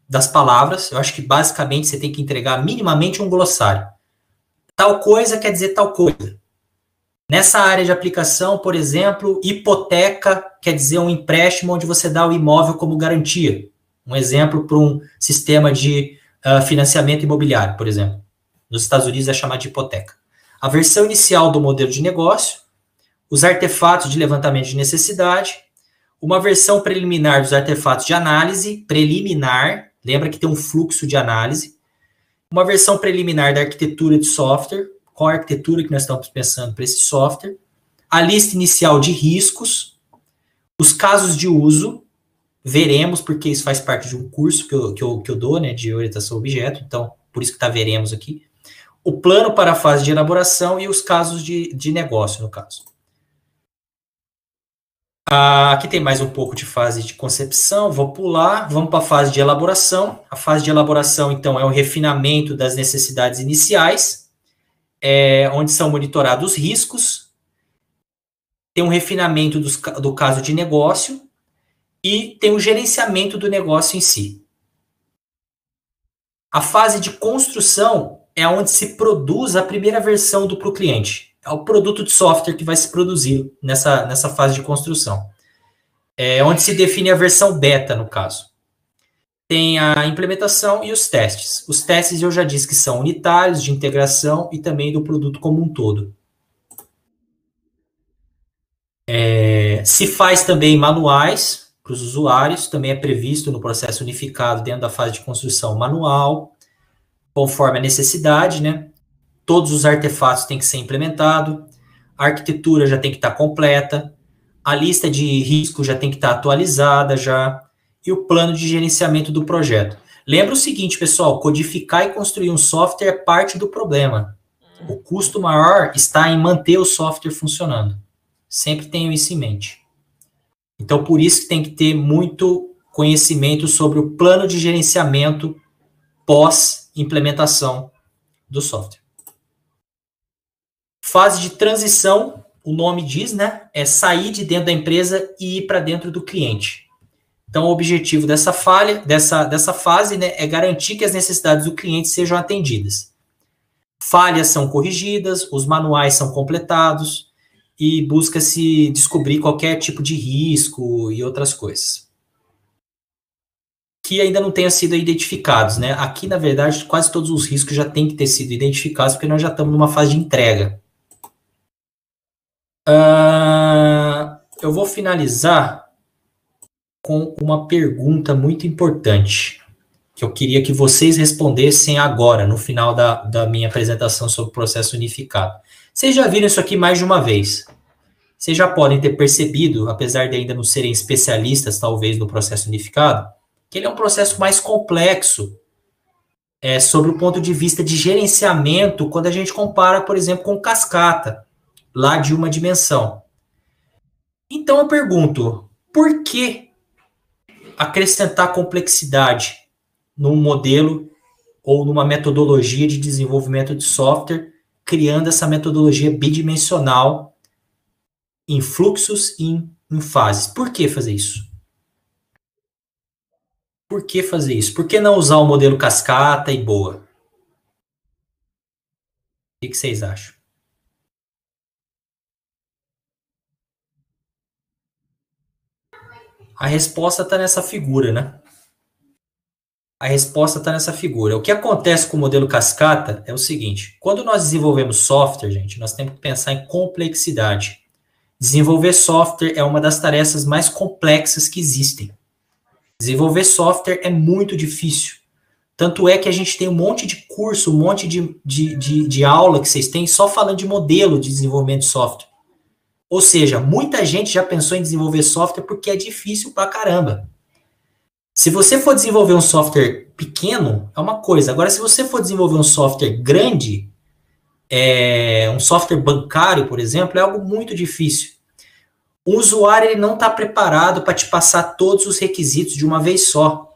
das palavras. Eu acho que, basicamente, você tem que entregar minimamente um glossário. Tal coisa quer dizer tal coisa. Nessa área de aplicação, por exemplo, hipoteca quer dizer um empréstimo onde você dá o imóvel como garantia. Um exemplo para um sistema de financiamento imobiliário, por exemplo. Nos Estados Unidos é chamado de hipoteca. A versão inicial do modelo de negócio, os artefatos de levantamento de necessidade, uma versão preliminar dos artefatos de análise, preliminar, lembra que tem um fluxo de análise, uma versão preliminar da arquitetura de software, qual a arquitetura que nós estamos pensando para esse software, a lista inicial de riscos, os casos de uso, veremos, porque isso faz parte de um curso que eu dou, né, de orientação a objeto, então, por isso que está veremos aqui, o plano para a fase de elaboração e os casos de negócio, no caso. Aqui tem mais um pouco de fase de concepção, vou pular, vamos para a fase de elaboração. A fase de elaboração, então, é o refinamento das necessidades iniciais, onde são monitorados os riscos, tem um refinamento do caso de negócio e tem o gerenciamento do negócio em si. A fase de construção é onde se produz a primeira versão para o cliente. É o produto de software que vai se produzir nessa fase de construção. É onde se define a versão beta, no caso. Tem a implementação e os testes. Os testes eu já disse que são unitários, de integração e também do produto como um todo. Se faz também manuais para os usuários, também é previsto no processo unificado dentro da fase de construção manual, conforme a necessidade, né? Todos os artefatos têm que ser implementados, a arquitetura já tem que estar completa, a lista de risco já tem que estar atualizada já, e o plano de gerenciamento do projeto. Lembra o seguinte, pessoal, codificar e construir um software é parte do problema. O custo maior está em manter o software funcionando. Sempre tenham isso em mente. Então, por isso que tem que ter muito conhecimento sobre o plano de gerenciamento pós-implementação do software. Fase de transição, o nome diz, né? É sair de dentro da empresa e ir para dentro do cliente. Então, o objetivo dessa fase, né, é garantir que as necessidades do cliente sejam atendidas. Falhas são corrigidas, os manuais são completados e busca-se descobrir qualquer tipo de risco e outras coisas que ainda não tenham sido identificados, né? Aqui, na verdade, quase todos os riscos já têm que ter sido identificados porque nós já estamos numa fase de entrega. Eu vou finalizar com uma pergunta muito importante que eu queria que vocês respondessem agora, no final da minha apresentação sobre o processo unificado. Vocês já viram isso aqui mais de uma vez. Vocês já podem ter percebido, apesar de ainda não serem especialistas, talvez, no processo unificado, que ele é um processo mais complexo sobre o ponto de vista de gerenciamento, quando a gente compara, por exemplo, com cascata, lá de uma dimensão. Então eu pergunto, por que acrescentar complexidade num modelo ou numa metodologia de desenvolvimento de software, criando essa metodologia bidimensional em fluxos e em fases? Por que fazer isso? Por que fazer isso? Por que não usar o modelo cascata e boa? O que vocês acham? A resposta está nessa figura, né? A resposta está nessa figura. O que acontece com o modelo cascata é o seguinte: quando nós desenvolvemos software, gente, nós temos que pensar em complexidade. Desenvolver software é uma das tarefas mais complexas que existem. Desenvolver software é muito difícil. Tanto é que a gente tem um monte de curso, um monte de aula que vocês têm só falando de modelo de desenvolvimento de software. Ou seja, muita gente já pensou em desenvolver software porque é difícil pra caramba. Se você for desenvolver um software pequeno, é uma coisa. Agora, se você for desenvolver um software grande, um software bancário, por exemplo, é algo muito difícil. O usuário ele não está preparado para te passar todos os requisitos de uma vez só,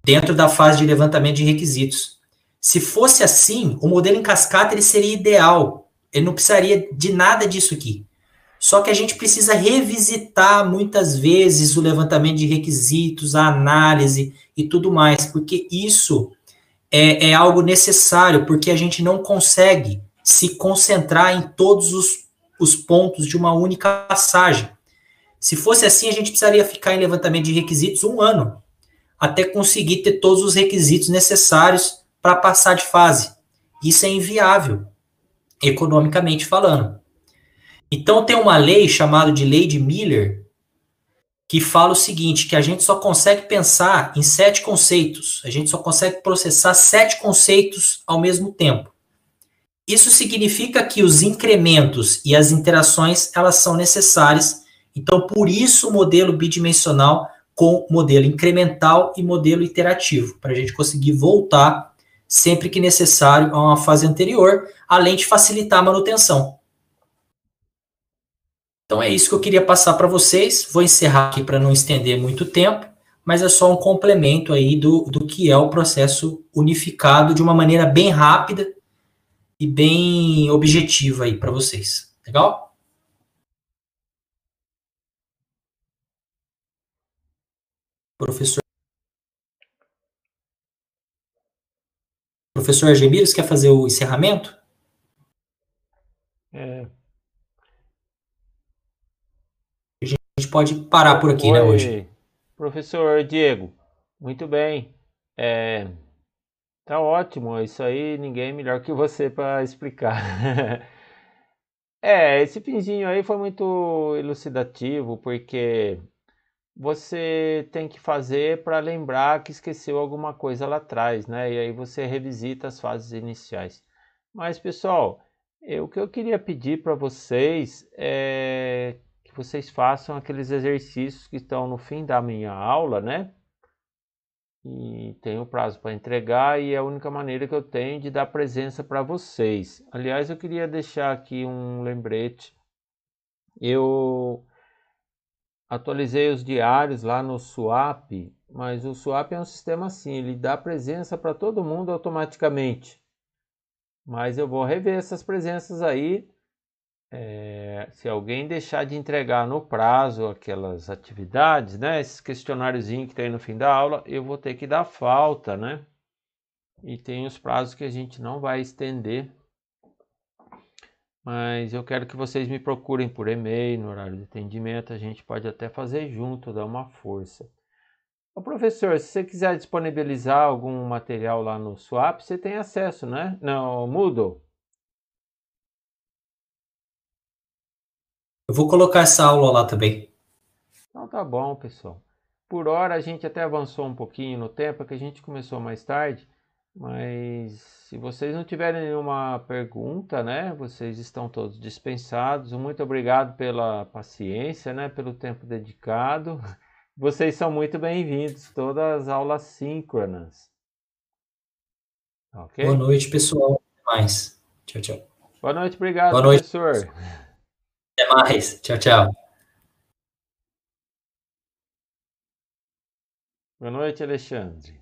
dentro da fase de levantamento de requisitos. Se fosse assim, o modelo em cascata ele seria ideal. Ele não precisaria de nada disso aqui. Só que a gente precisa revisitar muitas vezes o levantamento de requisitos, a análise e tudo mais, porque isso é algo necessário, porque a gente não consegue se concentrar em todos os pontos de uma única passagem. Se fosse assim, a gente precisaria ficar em levantamento de requisitos 1 ano, até conseguir ter todos os requisitos necessários para passar de fase. Isso é inviável, economicamente falando. Então, tem uma lei chamada de Lei de Miller, que fala o seguinte, que a gente só consegue pensar em 7 conceitos, a gente só consegue processar 7 conceitos ao mesmo tempo. Isso significa que os incrementos e as interações, elas são necessárias, então por isso o modelo bidimensional com modelo incremental e modelo iterativo, para a gente conseguir voltar sempre que necessário a uma fase anterior, além de facilitar a manutenção. Então é isso que eu queria passar para vocês. Vou encerrar aqui para não estender muito tempo, mas é só um complemento aí do que é o processo unificado de uma maneira bem rápida e bem objetiva aí para vocês. Legal? Professor, professor Argemiros, quer fazer o encerramento? É, A gente pode parar por aqui, né, hoje. oi, professor Diego. Muito bem. Tá ótimo. Isso aí ninguém é melhor que você para explicar. Esse finzinho aí foi muito elucidativo, porque você tem que fazer para lembrar que esqueceu alguma coisa lá atrás, né? E aí você revisita as fases iniciais. Mas, pessoal, o que eu queria pedir para vocês é que vocês façam aqueles exercícios que estão no fim da minha aula, né? E tem o prazo para entregar e é a única maneira que eu tenho de dar presença para vocês. Aliás, eu queria deixar aqui um lembrete. Eu atualizei os diários lá no Swap, mas o Swap é um sistema assim, ele dá presença para todo mundo automaticamente. Mas eu vou rever essas presenças aí. Se alguém deixar de entregar no prazo aquelas atividades, né? Esses questionáriozinhos que tem no fim da aula, eu vou ter que dar falta, né? E tem os prazos que a gente não vai estender. Mas eu quero que vocês me procurem por e-mail, no horário de atendimento, a gente pode até fazer junto, dar uma força. Ô, professor, se você quiser disponibilizar algum material lá no Swap, você tem acesso, né? No Moodle. Eu vou colocar essa aula lá também. Então tá bom, pessoal. Por hora a gente até avançou um pouquinho no tempo, que a gente começou mais tarde, mas se vocês não tiverem nenhuma pergunta, né, vocês estão todos dispensados. Muito obrigado pela paciência, né, pelo tempo dedicado. Vocês são muito bem-vindos, todas as aulas síncronas, Boa ok? noite, pessoal. Até mais. Tchau, tchau. Boa noite, obrigado, Boa noite. professor. Até mais. Tchau, tchau. Boa noite, Alexandre.